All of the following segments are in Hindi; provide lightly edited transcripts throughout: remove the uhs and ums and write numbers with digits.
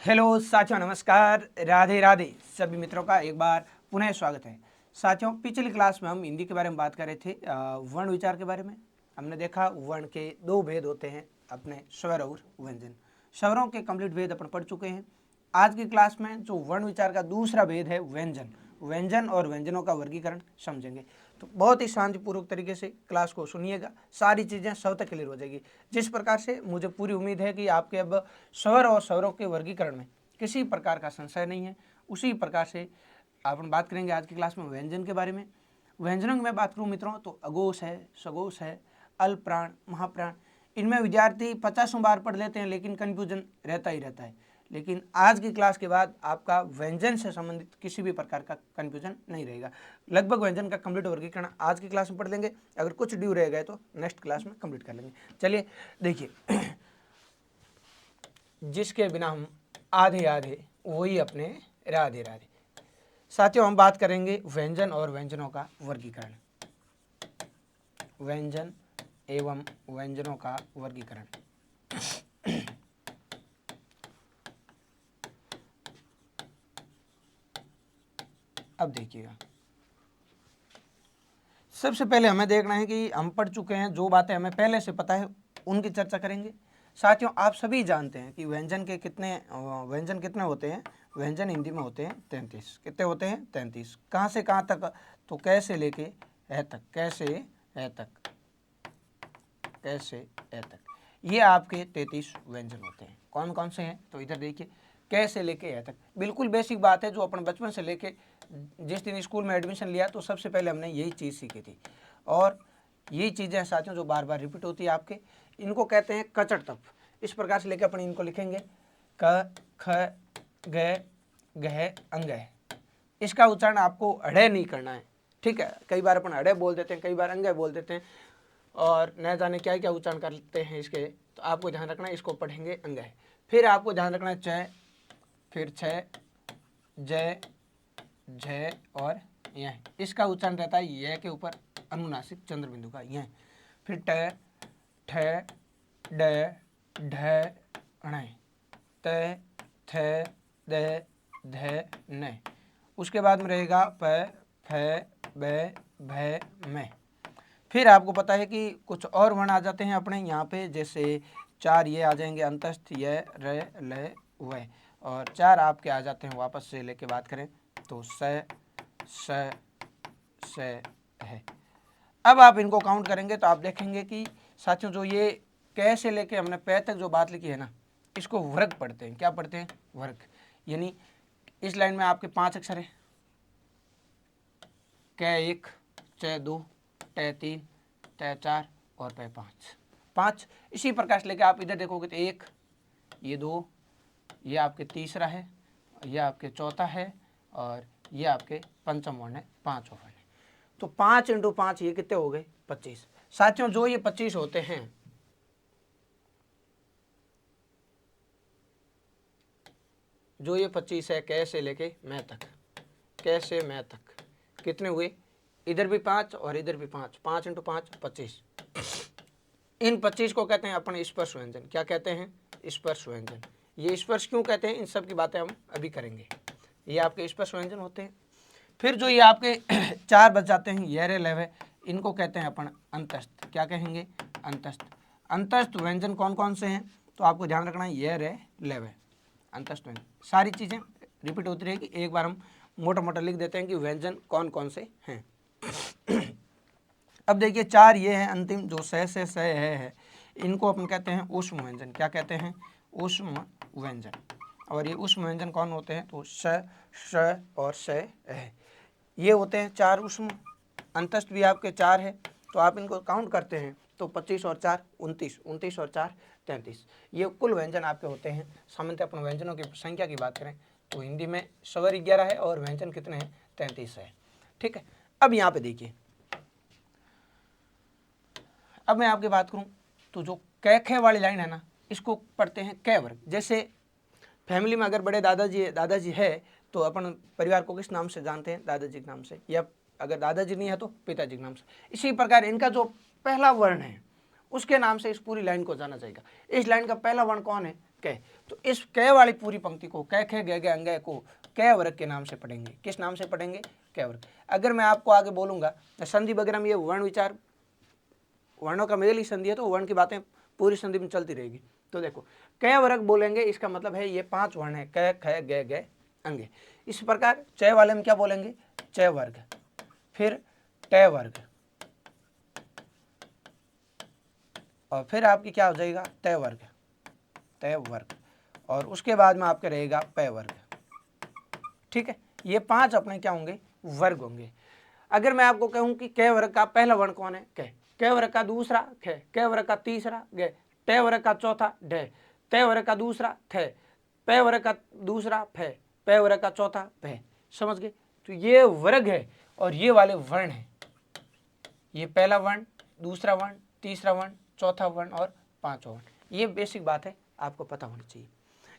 हेलो साथियों, नमस्कार, राधे राधे। सभी मित्रों का एक बार पुनः स्वागत है। साथियों, पिछली क्लास में हम हिंदी के बारे में बात कर रहे थे, वर्ण विचार के बारे में। हमने देखा वर्ण के दो भेद होते हैं, अपने स्वर और व्यंजन। स्वरों के कंप्लीट भेद अपन पढ़ चुके हैं। आज की क्लास में जो वर्ण विचार का दूसरा भेद है व्यंजन, व्यंजन और व्यंजनों का वर्गीकरण समझेंगे। तो बहुत ही शांतिपूर्वक तरीके से क्लास को सुनिएगा, सारी चीज़ें सब तक क्लियर हो जाएगी। जिस प्रकार से मुझे पूरी उम्मीद है कि आपके अब स्वर और स्वरों के वर्गीकरण में किसी प्रकार का संशय नहीं है, उसी प्रकार से अपन बात करेंगे आज की क्लास में व्यंजन के बारे में। व्यंजनों की मैं बात करूं मित्रों तो अघोष है, सघोष है, अल्प प्राण, महाप्राण। इनमें विद्यार्थी 50 बार पढ़ लेते हैं लेकिन कन्फ्यूजन रहता ही रहता है। लेकिन आज की क्लास के बाद आपका व्यंजन से संबंधित किसी भी प्रकार का कन्फ्यूजन नहीं रहेगा। लगभग व्यंजन का कंप्लीट वर्गीकरण आज की क्लास में पढ़ लेंगे। अगर कुछ ड्यू रह गए तो नेक्स्ट क्लास में कंप्लीट कर लेंगे। चलिए देखिए, जिसके बिना हम आधे आधे वही अपने राधे राधे। साथियों, हम बात करेंगे व्यंजन और व्यंजनों का वर्गीकरण। व्यंजन एवं व्यंजनों का वर्गीकरण। अब देखिएगा, सबसे पहले हमें देखना है कि हम पढ़ चुके हैं, जो बातें हमें पहले से पता है उनकी चर्चा करेंगे। साथियों, आप सभी जानते हैं कि व्यंजन कितने होते हैं। व्यंजन हिंदी में होते हैं 33। कितने होते हैं? 33। कहाँ से कहाँ तक? तो कैसे लेके है तक, कैसे है तक, कैसे है तक, ये आपके 33 व्यंजन होते हैं। कौन कौन से हैं? तो इधर देखिए, कैसे लेके है तक, बिल्कुल बेसिक बात है जो अपन बचपन से लेके जिस दिन स्कूल में एडमिशन लिया तो सबसे पहले हमने यही चीज़ सीखी थी। और यही चीज़ें साथियों जो बार बार रिपीट होती है आपके, इनको कहते हैं कचड़ तप। इस प्रकार से लेकर अपन इनको लिखेंगे क, ख, ग, घ, अंग। इसका उच्चारण आपको अड़े नहीं करना है, ठीक है। कई बार अपन अड़े बोल देते हैं, कई बार अंग बोल देते हैं और न जाने क्या क्या उच्चारण करते हैं इसके। तो आपको ध्यान रखना है, इसको पढ़ेंगे अंग। फिर आपको ध्यान रखना है च, फिर छ, जय, झ और यह। इसका उच्चारण रहता है यह के ऊपर अनुनासिक चंद्र बिंदु का यह। फिर ट, ठ, ड, ढ, ण, त, थ, द, ध, न। उसके बाद में रहेगा प, फ, ब, भ, म। फिर आपको पता है कि कुछ और वर्ण आ जाते हैं अपने यहाँ पे, जैसे 4 ये आ जाएंगे अंतस्थ, य, र, ल, व। और 4 आपके आ जाते हैं वापस से लेके बात करें तो स, है। अब आप इनको काउंट करेंगे तो आप देखेंगे कि साथियों जो ये क से लेके हमने प तक जो बात लिखी है ना, इसको वर्ग पढ़ते हैं। क्या पढ़ते हैं? वर्ग। यानी इस लाइन में आपके 5 अक्षर है, क 1, च 2, ट 3, त 4 और प 5। इसी प्रकार से लेके आप इधर देखोगे तो 1, ये 2, ये आपके तीसरा है, ये आपके चौथा है और ये आपके पंचम वर्ण है, 5 वर्ण है। तो 5 × 5 ये कितने हो गए? 25। साथियों जो ये 25 होते हैं, जो ये 25 है कैसे लेके मैं तक, कैसे मैं तक, कितने हुए? इधर भी 5 और इधर भी 5, 5 × 5 25। इन 25 को कहते हैं अपन स्पर्श व्यंजन। क्या कहते हैं? स्पर्श व्यंजन। ये स्पर्श क्यों कहते हैं, इन सब की बातें हम अभी करेंगे। ये आपके स्पर्श व्यंजन होते हैं। फिर जो ये आपके 4 बच जाते हैं, ये रे लेवे, इनको कहते हैं अपन अंतस्थ। क्या कहेंगे? अंतस्थ। अंतस्थ व्यंजन कौन कौन से हैं? तो आपको ध्यान रखना है, ये रे लेवे, अंतस्थ व्यंजन। सारी चीज़ें रिपीट होती रहेगी, एक बार हम मोटा मोटा लिख देते हैं कि व्यंजन कौन कौन से हैं। अब देखिए 4 ये हैं अंतिम, जो से है, इनको अपन कहते हैं ऊष्म व्यंजन। क्या कहते हैं? ऊष्म व्यंजन। और ये ऊष्म व्यंजन कौन होते हैं? तो श और स है, ये होते हैं 4 ऊष्म। अंतस्थ भी आपके 4 है, तो आप इनको काउंट करते हैं तो 25 और 4 29, 29 और 4 33। ये कुल व्यंजन आपके होते हैं। सामान्यतः अपन व्यंजनों की संख्या की बात करें तो हिंदी में स्वर 11 है और व्यंजन कितने हैं? 33 है, ठीक है। अब यहाँ पे देखिए, अब मैं आपकी बात करूं तो जो क ख वाली लाइन है ना, इसको पढ़ते हैं क वर्ग। जैसे फैमिली में अगर बड़े दादाजी है तो अपन परिवार को किस नाम से जानते हैं? दादाजी के नाम से, या अगर दादाजी नहीं है तो पिताजी के नाम से। इसी प्रकार इनका जो पहला वर्ण है उसके नाम से इस पूरी लाइन को जाना जाएगा। इस लाइन का पहला वर्ण कौन है? क। तो इस क वाली पूरी पंक्ति को क ख ग घ अंग को क वर्ग के नाम से पढ़ेंगे। किस नाम से पढ़ेंगे? क वर्ग। अगर मैं आपको आगे बोलूंगा संधि वगैरह में ये वर्ण विचार, वर्णों का मेल ही संधि है, तो वर्ण की बातें पूरी संधि में चलती रहेगी। तो देखो क वर्ग बोलेंगे, इसका मतलब है ये 5 वर्ण है, क ख ग घ अंग। इस प्रकार च वाले में क्या बोलेंगे? च वर्ग, फिर ट वर्ग, और फिर आपकी क्या हो जाएगा? त वर्ग, त वर्ग, और उसके बाद में आपके रहेगा प वर्ग। ठीक है, ये 5 अपने क्या होंगे? वर्ग होंगे। अगर मैं आपको कहूं कि क वर्ग का पहला वर्ण कौन है? क वर्ग का दूसरा ख, क वर्ग का तीसरा ग, ट वर्ग का चौथा ढ, त वर्ग का दूसरा थ, प वर्ग का दूसरा फ, प वर्ग का चौथा भ। समझ गए? तो ये वर्ग है और ये वाले वर्ण है। ये पहला वर्ण, दूसरा वर्ण, तीसरा वर्ण, चौथा वर्ण और पांचवा वर्ण। ये बेसिक बात है, आपको पता होनी चाहिए।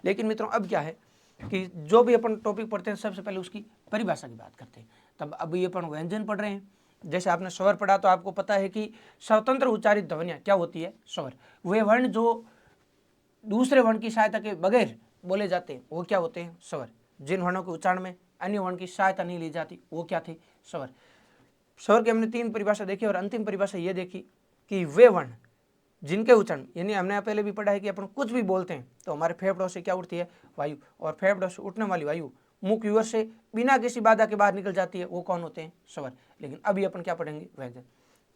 लेकिन मित्रों अब क्या है कि जो भी अपन टॉपिक पढ़ते हैं सबसे पहले उसकी परिभाषा की बात करते हैं। तब अभी अपन व्यंजन पढ़ रहे हैं। जैसे आपने स्वर पढ़ा तो आपको पता है कि स्वतंत्र उच्चारित ध्वनियां क्या होती है? स्वर। वे वर्ण जो दूसरे वर्ण की सहायता के बगैर बोले जाते हैं वो क्या होते हैं? स्वर। जिन वर्णों के उच्चारण में अन्य वर्ण की सहायता नहीं ली जाती वो क्या थे? स्वर। स्वर की हमने 3 परिभाषा देखी और अंतिम परिभाषा ये देखी कि वे वर्ण जिनके उच्चारण, यानी हमने पहले भी पढ़ा है कि अपन कुछ भी बोलते हैं तो हमारे फेफड़ों से क्या उठती है? वायु, और फेफड़ों से उठने वाली वायु मुख विवर से बिना किसी बाधा के बाहर निकल जाती है, वो कौन होते हैं? स्वर। लेकिन अभी अपन क्या पढ़ेंगे? व्यंजन।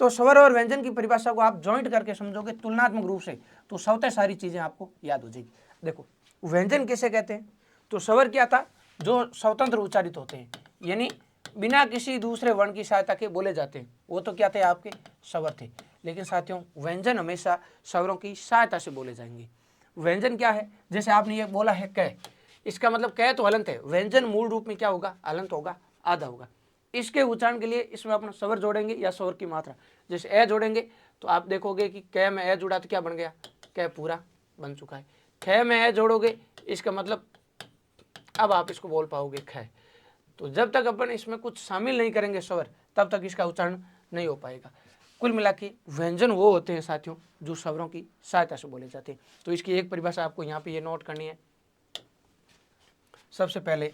तो स्वर और व्यंजन की परिभाषा को आप ज्वाइंट करके समझोगे तुलनात्मक रूप से, तो स्वतः सारी चीजें आपको याद हो जाएगी। देखो व्यंजन किसे कहते हैं? तो स्वर क्या था? जो स्वतंत्र उच्चारित होते हैं, यानी बिना किसी दूसरे वर्ण की सहायता के बोले जाते हैं, वो तो क्या थे? आपके स्वर थे। लेकिन साथियों व्यंजन हमेशा स्वरों की सहायता से बोले जाएंगे। व्यंजन क्या है? जैसे आपने ये बोला है क, इसका मतलब क तो हलंत है, व्यंजन मूल रूप में क्या होगा? हलंत होगा, आधा होगा। इसके उच्चारण के लिए इसमें अपना स्वर जोड़ेंगे या स्वर की मात्रा। जैसे ए जोड़ेंगे तो आप देखोगे कि क में ए जुड़ा तो क्या बन गया? क पूरा बन चुका है। ख में ए जोड़ोगे, इसका मतलब अब आप इसको बोल पाओगे ख। तो जब तक अपन इसमें कुछ शामिल नहीं करेंगे स्वर, तब तक इसका उच्चारण नहीं हो पाएगा। कुल मिला के व्यंजन वो होते हैं साथियों जो स्वरों की सहायता से बोले जाते हैं। तो इसकी एक परिभाषा आपको यहाँ पे ये नोट करनी है। सबसे पहले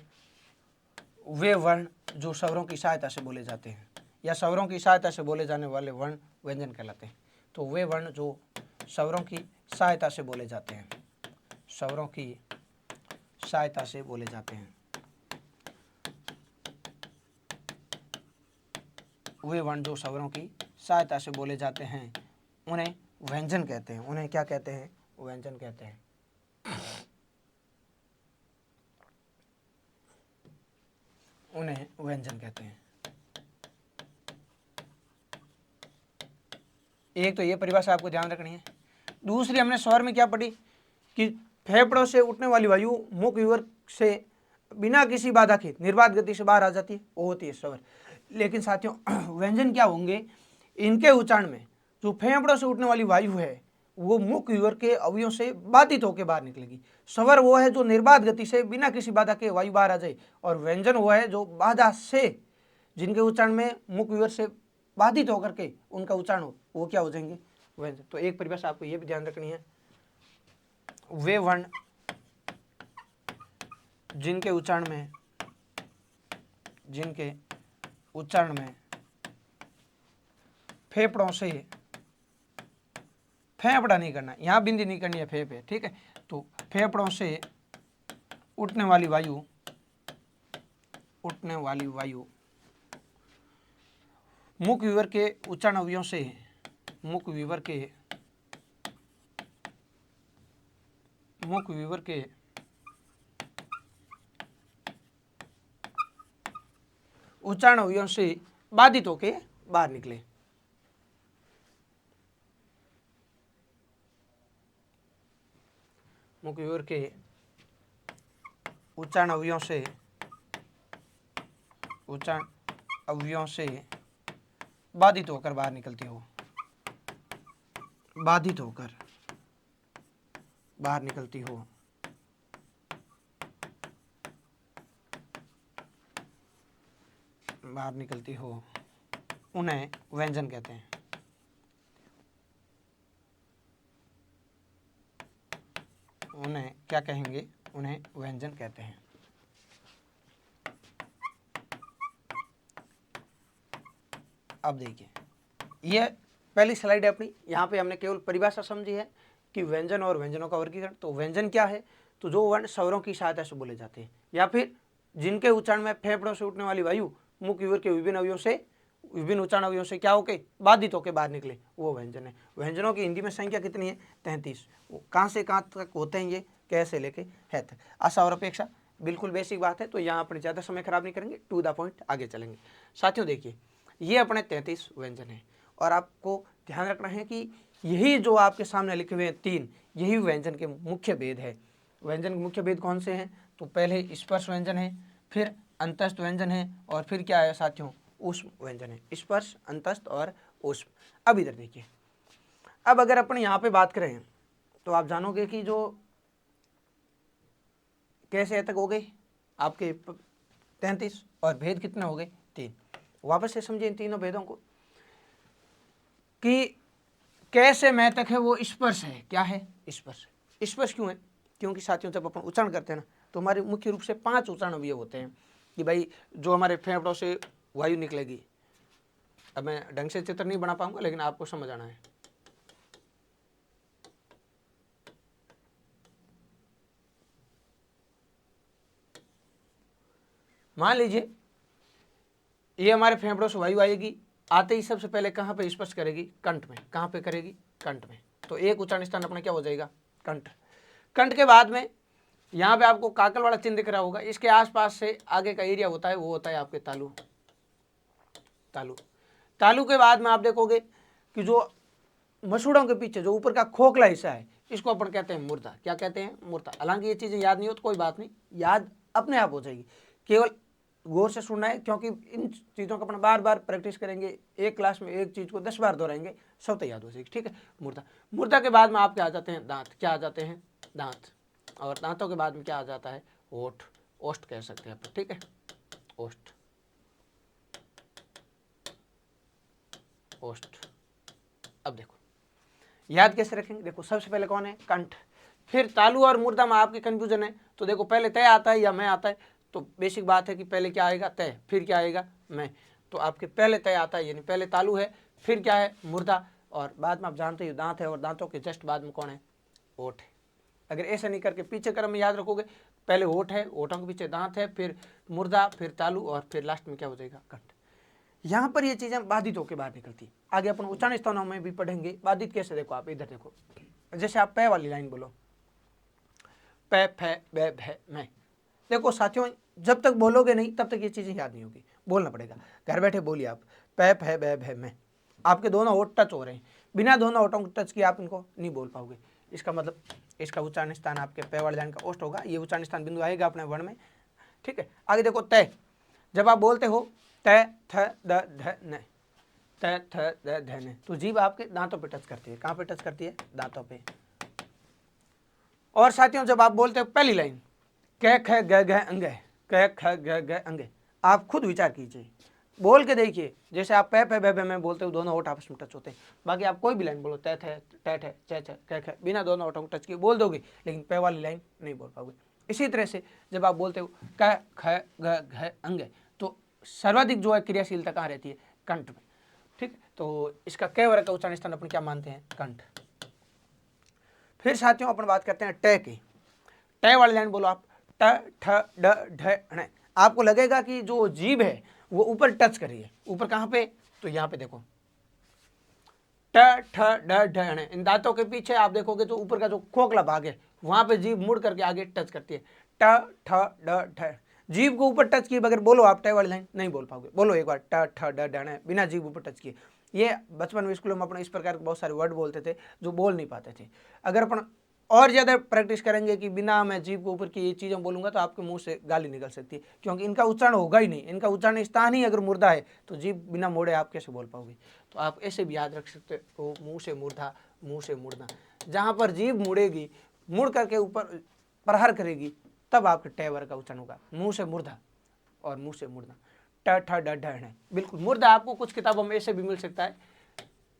वे वर्ण जो स्वरों की सहायता से बोले जाते हैं या स्वरों की सहायता से बोले जाने वाले वर्ण व्यंजन कहलाते हैं। तो वे वर्ण जो स्वरों की सहायता से बोले जाते हैं, स्वरों की सहायता से बोले जाते हैं, वे वर्ण जो स्वरों की सहायता से बोले जाते हैं उन्हें व्यंजन कहते हैं। उन्हें क्या कहते हैं? व्यंजन कहते हैं। उन्हें व्यंजन कहते हैं। एक तो ये परिभाषा आपको ध्यान रखनी है। दूसरी हमने स्वर में क्या पढ़ी कि फेफड़ों से उठने वाली वायु मुख विवर से बिना किसी बाधा के निर्बाध गति से बाहर आ जाती है, वो होती है स्वर। लेकिन साथियों व्यंजन क्या होंगे? इनके उच्चारण में जो फेफड़ों से उठने वाली वायु है वो मुख विवर के अवयवों से बाधित होकर बाहर निकलेगी। स्वर वो है जो निर्बाध गति से बिना किसी बाधा के वायु बाहर आ जाए, और व्यंजन वो है जो बाधा से, जिनके उच्चारण में मुख विवर से बाधित होकर के उनका उच्चारण हो, वो क्या हो जाएंगे? व्यंजन। तो एक परिभाषा आपको ये भी ध्यान रखनी है, वे वर्ण जिनके उच्चारण में फेफड़ों से, फेफड़ा नहीं करना, यहाँ बिंदी नहीं करनी है, फेफ है, ठीक है। तो फेफड़ों से उठने वाली वायु मुख विवर के उच्चारण अवयवों से, मुख विवर के उच्चारण अवयवों से बाधित होके बाहर निकले। मुख विवर के उच्चारण अवयवों से बाधित होकर बाहर निकलती हो, बाधित होकर बाहर निकलती हो, बाहर निकलती हो, उन्हें व्यंजन कहते हैं। उन्हें क्या कहेंगे, उन्हें व्यंजन कहते हैं। अब देखिए, ये पहली स्लाइड है अपनी, यहाँ पे हमने केवल परिभाषा समझी है कि व्यंजन और व्यंजनों का वर्गीकरण। तो व्यंजन क्या है, तो जो वर्ण स्वरों की सहायता से बोले जाते हैं या फिर जिनके उच्चारण में फेफड़ों से उठने वाली वायु मुख विवर के विभिन्न अवयवों से, विभिन्न उच्चारण अवयवों से क्या होके बाधित होकर बाहर निकले, वो व्यंजन है। व्यंजनों की हिंदी में संख्या कितनी है, 33। वो कहाँ से कहाँ तक होते हैं, ये कैसे लेके है तक। आशा और अपेक्षा बिल्कुल बेसिक बात है, तो यहाँ अपने ज़्यादा समय खराब नहीं करेंगे, टू द पॉइंट आगे चलेंगे। साथियों देखिए, ये अपने 33 व्यंजन हैं और आपको ध्यान रखना है कि यही जो आपके सामने लिखे हुए हैं 3, यही व्यंजन के मुख्य भेद है। व्यंजन के मुख्य भेद कौन से हैं, तो पहले स्पर्श व्यंजन है, फिर अंतस्थ व्यंजन है, और फिर क्या है साथियों, ऊष्म व्यंजन है। स्पर्श, अंतस्थ और ऊष्म। अब इधर देखिए, अब अगर अपन यहाँ पे बात करें तो आप जानोगे कि जो कैसे तक हो गए आपके 33 और भेद कितने हो गए, 3। वापस से समझिए इन तीनों भेदों को कि कैसे मैं तक है, वो स्पर्श है। क्या है, स्पर्श। स्पर्श क्यों है, क्योंकि साथियों जब अपन उच्चारण करते हैं ना, तो हमारे मुख्य रूप से 5 उच्चारण अवयव होते हैं कि भाई जो हमारे फेफड़ों से वायु निकलेगी। अब मैं ढंग से चित्र नहीं बना पाऊंगा, लेकिन आपको समझ आना है। मान लीजिए ये हमारे फेफड़ों से वायु आएगी, आते ही सबसे पहले कहाँ पे स्पर्श करेगी, कंठ में। कहाँ पे करेगी, कंठ में। तो एक उच्चारण स्थान अपना क्या हो जाएगा, कंठ। कंठ के बाद में यहाँ पे आपको काकल वाला चिन्ह दिख रहा होगा, इसके आसपास से आगे का एरिया होता है, वो होता है आपके तालु। तालु, तालु के बाद में आप देखोगे कि जो मसूड़ों के पीछे जो ऊपर का खोखला हिस्सा है, इसको अपन कहते हैं मूर्धा। क्या कहते हैं, मूर्धा। हालांकि ये चीजें याद नहीं हो तो कोई बात नहीं, याद अपने आप हो जाएगी, केवल गौर से सुनना है, क्योंकि इन चीज़ों का अपन बार बार प्रैक्टिस करेंगे। एक क्लास में एक चीज़ को 10 बार दोहराएंगे, सब तो याद हो जाएगी। ठीक है, मूर्धा। मूर्धा के बाद में आपके आ जाते हैं दांत। क्या आ जाते हैं, दांत। और दांतों के बाद में क्या आ जाता है, ओठ। ओष्ठ कह सकते हैं अपन। ठीक है, ओष्ठ, ओष्ठ। अब देखो याद कैसे रखेंगे, देखो सबसे पहले कौन है, कंठ। फिर तालु और मूर्धा में आपके कंफ्यूजन है, तो देखो पहले तय आता है या मैं आता है। तो बेसिक बात है कि पहले क्या आएगा, तय, फिर क्या आएगा, मैं। तो आपके पहले तय आता है, यानी पहले तालु है, फिर क्या है, मूर्धा, और बाद में आप जानते हो दांत है, और दांतों के जस्ट बाद में कौन है, ओठ है। अगर ऐसा नहीं करके पीछे क्रम में याद रखोगे, पहले ओठ है, ओठों के पीछे दांत है, फिर मूर्धा, फिर तालु, और फिर लास्ट में क्या हो जाएगा, कंठ। यहाँ पर ये चीजें बाधित होकर बाहर निकलती। आगे अपन उच्चारण स्थानों में भी पढ़ेंगे बाधित कैसे। देखो आप इधर देखो, जैसे आप पै वाली लाइन बोलो, पै फै बै भै मैं। देखो साथियों, जब तक बोलोगे नहीं तब तक ये चीजें याद नहीं होगी, बोलना पड़ेगा। घर बैठे बोलिए आप, पै फै बै भै मैं। आपके दोनों होठ टच हो रहे हैं, बिना दोनों होठों को टच किए आप इनको नहीं बोल पाओगे। इसका मतलब इसका उच्चारण स्थान आपके पै वाली लाइन का ओष्ठ होगा, ये उच्चारण स्थान बिंदु आएगा अपने वर्ण में। ठीक है, आगे देखो तय। जब आप बोलते हो तय थ द ध न, तय थ द ध न, तो जीभ आपके दांतों पे टच करती है। कहाँ पे टच करती है, दांतों पे। और साथियों जब आप बोलते हो पहली लाइन, क ख ग घ अंग, क ख ग घ अंग, आप खुद विचार कीजिए, बोल के देखिए। जैसे आप पै पै बे में बोलते हो, दोनों होठ आपस में टच होते हैं। बाकी आप कोई भी लाइन बोलो, तय थे, टैट है, च छ, क ख, बिना दोनों होठों को टच किए बोल दोगे, लेकिन पै वाली लाइन नहीं बोल पाओगे। इसी तरह से जब आप बोलते हो क ख ग घ अंग, तो सर्वाधिक जो है क्रियाशीलता कहाँ रहती है, कंठ में। ठीक, तो इसका क वर्ग का उच्चारण स्थान अपन क्या मानते हैं, कंठ। फिर साथियों अपन बात करते हैं ट की। ट वाली लाइन बोलो आप, ट ठ ड ढ ण। आपको लगेगा कि जो जीभ है वो ऊपर टच कर रही है। ऊपर कहाँ पे, तो यहाँ पे देखो, ट ठ ड ढ ण। इन दांतों के पीछे आप देखोगे तो ऊपर का जो खोखला भाग है, वहां पे जीभ मुड़ करके आगे टच करती है। ट ठ ड ढ, जीभ को ऊपर टच किए बगैर बोलो आप ट वाली लाइन नहीं बोल पाओगे। बोलो एक बार, ट ठ ड ढ ण, बिना जीभ ऊपर टच किए। ये बचपन में स्कूलों में अपने इस प्रकार के बहुत सारे वर्ड बोलते थे जो बोल नहीं पाते थे। अगर अपन और ज़्यादा प्रैक्टिस करेंगे कि बिना मैं जीभ के ऊपर की ये चीज़ें बोलूँगा तो आपके मुंह से गाली निकल सकती है, क्योंकि इनका उच्चारण होगा ही नहीं। इनका उच्चारण स्थान ही अगर मुर्दा है तो जीभ बिना मोड़े आप कैसे बोल पाओगे। तो आप ऐसे भी याद रख सकते हो, मुंह से मुर्दा, मुंह से मुड़ना। जहाँ पर जीभ मुड़ेगी, मुड़ करके ऊपर प्रहार करेगी, तब आपके ट वर्ग का उच्चारण होगा, मुंह से मुर्दा और मुंह से मुड़ना। ट ठ ड ढ ण, बिल्कुल। मुर्दा आपको कुछ किताबों में ऐसे भी मिल सकता है,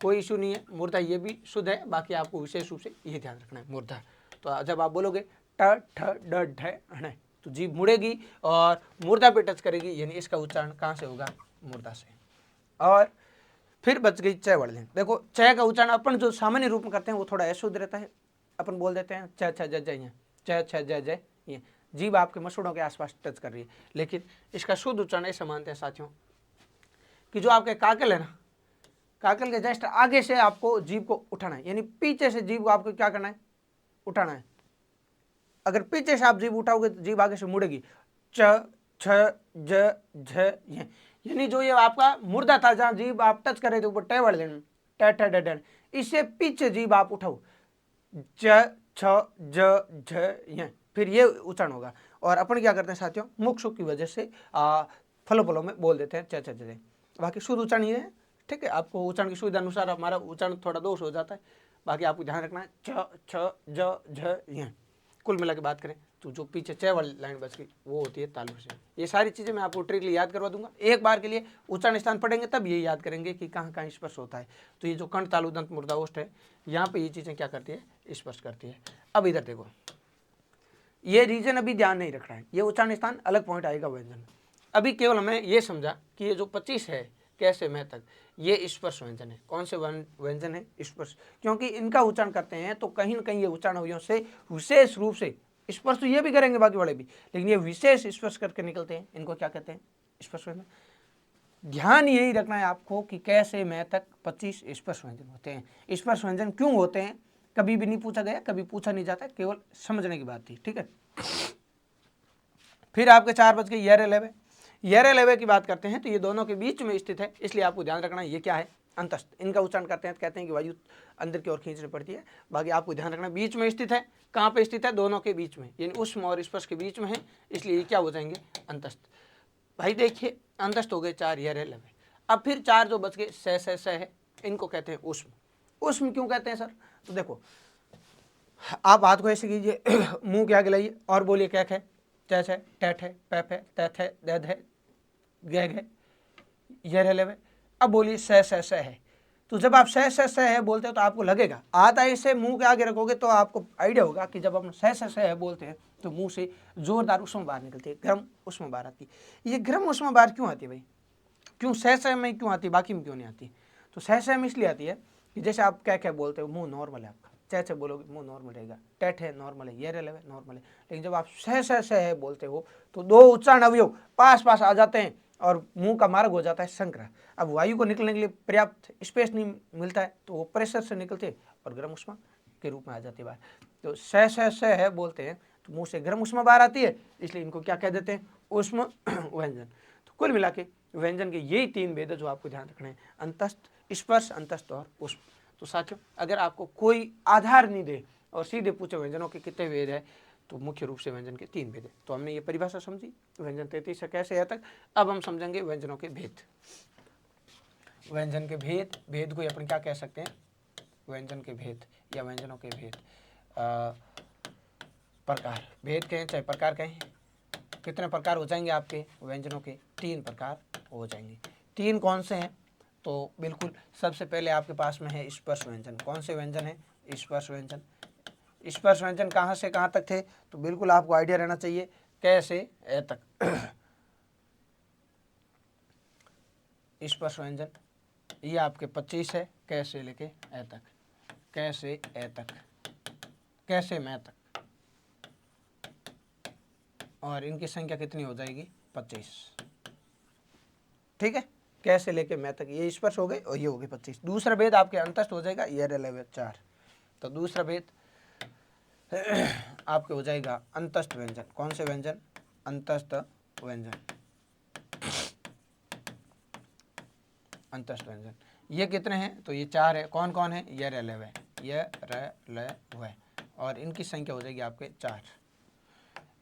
कोई इशू नहीं है। मुर्दा ये भी शुद्ध है, बाकी आपको विशेष रूप से ये ध्यान रखना है, मुर्दा। तो जब आप बोलोगे ट ठ ड ढ ण, तो जीभ मुड़ेगी और मूर्धा पे टच करेगी, यानी इसका उच्चारण कहाँ से होगा, मूर्धा से। और फिर बच गई च वर्णन। देखो च का उच्चारण अपन जो सामान्य रूप में करते हैं वो थोड़ा अशुद्ध रहता है, अपन बोल देते हैं च छ ज ज ये, च छ ज ज ये, जीभ आपके मसूड़ों के आसपास टच कर रही है, लेकिन इसका शुद्ध उच्चारण ऐसे मानते हैं साथियों कि जो आपके काकल है ना, काकल के जस्ट आगे से आपको जीभ को उठाना है, यानी पीछे से जीभ को आपको क्या करना है, उठाना है। अगर पीछे से आप जीभ उठाओगे तो जीभ आगे से मुड़ेगी, च छ ज झ ये, यानी जो ये आपका मुर्दा था जहां जीभ आप टच कर रहे थे ऊपर ट वर्ड लेना, ट ठ ड ढ, इससे पीछे जीभ आप उठाओ, च छ ज झ ये, फिर ये उच्चारण होगा। और अपन क्या करते हैं साथियों, मुख सुख की वजह से फलों फलों में बोल देते हैं च छ ज। बाकी शुद्ध उच्चारण ये है, ठीक है। आपको उच्चारण की सुविधा अनुसार हमारा उच्चारण थोड़ा दोष हो जाता है, बाकी आपको ध्यान रखना है छ छ ज झ ये। कुल मिला के बात करें तो जो पीछे च वाली लाइन बच गई वो होती है तालु से। ये सारी चीज़ें मैं आपको ट्रिकली याद करवा दूंगा, एक बार के लिए उच्चारण स्थान पढ़ेंगे तब ये याद करेंगे कि कहाँ कहाँ स्पर्श होता है। तो ये जो कंठ तालु दंत मूर्धा ओष्ठ है, यहाँ पे ये चीज़ें क्या करती है, स्पर्श करती है। अब इधर देखो, ये रीजन अभी ध्यान नहीं रख रहा है, ये उच्चारण स्थान अलग पॉइंट आएगा व्यंजन। अभी केवल हमें ये समझा कि ये जो 25 है कैसे मैं तक, ये स्पर्श व्यंजन है। कौन से व्यंजन है, स्पर्श, क्योंकि इनका उच्चारण करते हैं तो कहीं न कहीं ये उच्चारण अवयवों से विशेष रूप से स्पर्श तो ये भी करेंगे बाकी वाले भी, लेकिन ये विशेष स्पर्श करके निकलते हैं, इनको क्या कहते हैं, स्पर्श व्यंजन। ध्यान यही रखना है आपको कि कैसे मैं तक 25 स्पर्श व्यंजन होते हैं। स्पर्श व्यंजन क्यों होते हैं कभी भी नहीं पूछा गया, कभी पूछा नहीं जाता, केवल समझने की बात थी, ठीक है। फिर आपके 4 बज के यर लेवे, यर लेवे की बात करते हैं तो ये दोनों के बीच में स्थित है, इसलिए आपको ध्यान रखना है ये क्या है, अंतस्थ। इनका उच्चारण करते हैं तो कहते हैं कि वायु अंदर की ओर खींचनी पड़ती है, बाकी आपको ध्यान रखना बीच में स्थित है। कहाँ पे स्थित है, दोनों के बीच में, यानी उष्म और स्पर्श के बीच में है, इसलिए ये क्या हो जाएंगे, अंतस्थ। भाई देखिए अंतस्थ हो गए 4 यर लेवे। अब फिर 4 जो बच गए स है, इनको कहते हैं उष्म। उष्म क्यों कहते हैं सर, तो देखो आप हाथ को ऐसे कीजिए, मुंह के आगे लाइए और बोलिए क्या है, च है, टैठ है, पैफ है, तैथ है, दैध है, गैग है, यर है लेवे। अब बोलिए स है। तो जब आप स है बोलते हो तो आपको लगेगा हाथ ऐसे मुंह के आगे रखोगे तो आपको आइडिया होगा कि जब हम स है बोलते हैं तो मुंह से जोरदार उष्मा बाहर निकलती है, गर्म उष्मा बाहर आती है। ये गर्म उष्मा बाहर क्यों आती है भाई, क्यों स में क्यों आती है, बाकी में क्यों नहीं आती। तो स में इसलिए आती है कि जैसे आप क्या क्या बोलते हो, मुंह नॉर्मल है आपका, च बोलोगे मुंह नॉर्मल रहेगा, टैठ है नॉर्मल है, यर है नॉर्मल है, लेकिन जब आप स है बोलते हो तो दो उच्चारण अवयव पास पास आ जाते हैं और मुंह का मार्ग हो जाता है संग्रह। अब वायु को निकलने के लिए पर्याप्त स्पेस नहीं मिलता है तो वो प्रेशर से निकलते और गर्म उष्मा के रूप में आ जाती है बाहर। तो स है बोलते हैं तो मुंह से गर्म उष्मा बाहर आती है, इसलिए इनको क्या कह देते हैं, उष्म व्यंजन। तो कुल मिला के व्यंजन के यही 3 भेद जो आपको ध्यान रखना है, अंतस्थ, स्पर्श, अंतस्थ और उष्म। तो साथियों अगर आपको कोई आधार नहीं दे और सीधे पूछे व्यंजनों के कितने भेद है, तो मुख्य रूप से व्यंजन के 3 भेद है। तो हमने ये परिभाषा समझी व्यंजन 33 से कैसे है तक। अब हम समझेंगे व्यंजनों के भेद। व्यंजन के भेद, भेद को अपन क्या कह सकते हैं, व्यंजन के भेद या व्यंजनों के भेद, प्रकार, भेद कहें चाहे प्रकार कहें। कितने प्रकार हो जाएंगे आपके व्यंजनों के, 3 प्रकार हो जाएंगे। 3 कौन से हैं, तो बिल्कुल सबसे पहले आपके पास में है स्पर्श व्यंजन। कौन से व्यंजन है, स्पर्श व्यंजन। स्पर्श व्यंजन कहाँ से कहाँ तक थे, तो बिल्कुल आपको आइडिया रहना चाहिए, कैसे ए तक। स्पर्श व्यंजन ये आपके 25 है, कैसे लेके ए तक, कैसे ए तक, कैसे मैं तक, और इनकी संख्या कितनी हो जाएगी, 25। ठीक है, कैसे लेके मैं तक ये स्पर्श हो गए और ये हो गए 25। दूसरा भेद आपके अंतस्थ हो जाएगा, ये 4। तो दूसरा भेद आपके हो जाएगा अंतस्थ व्यंजन। कौन से व्यंजन, अंतस्थ व्यंजन, अंतस्थ व्यंजन। ये कितने हैं, तो ये 4 है। कौन कौन है, ये र ल और इनकी संख्या हो जाएगी आपके 4।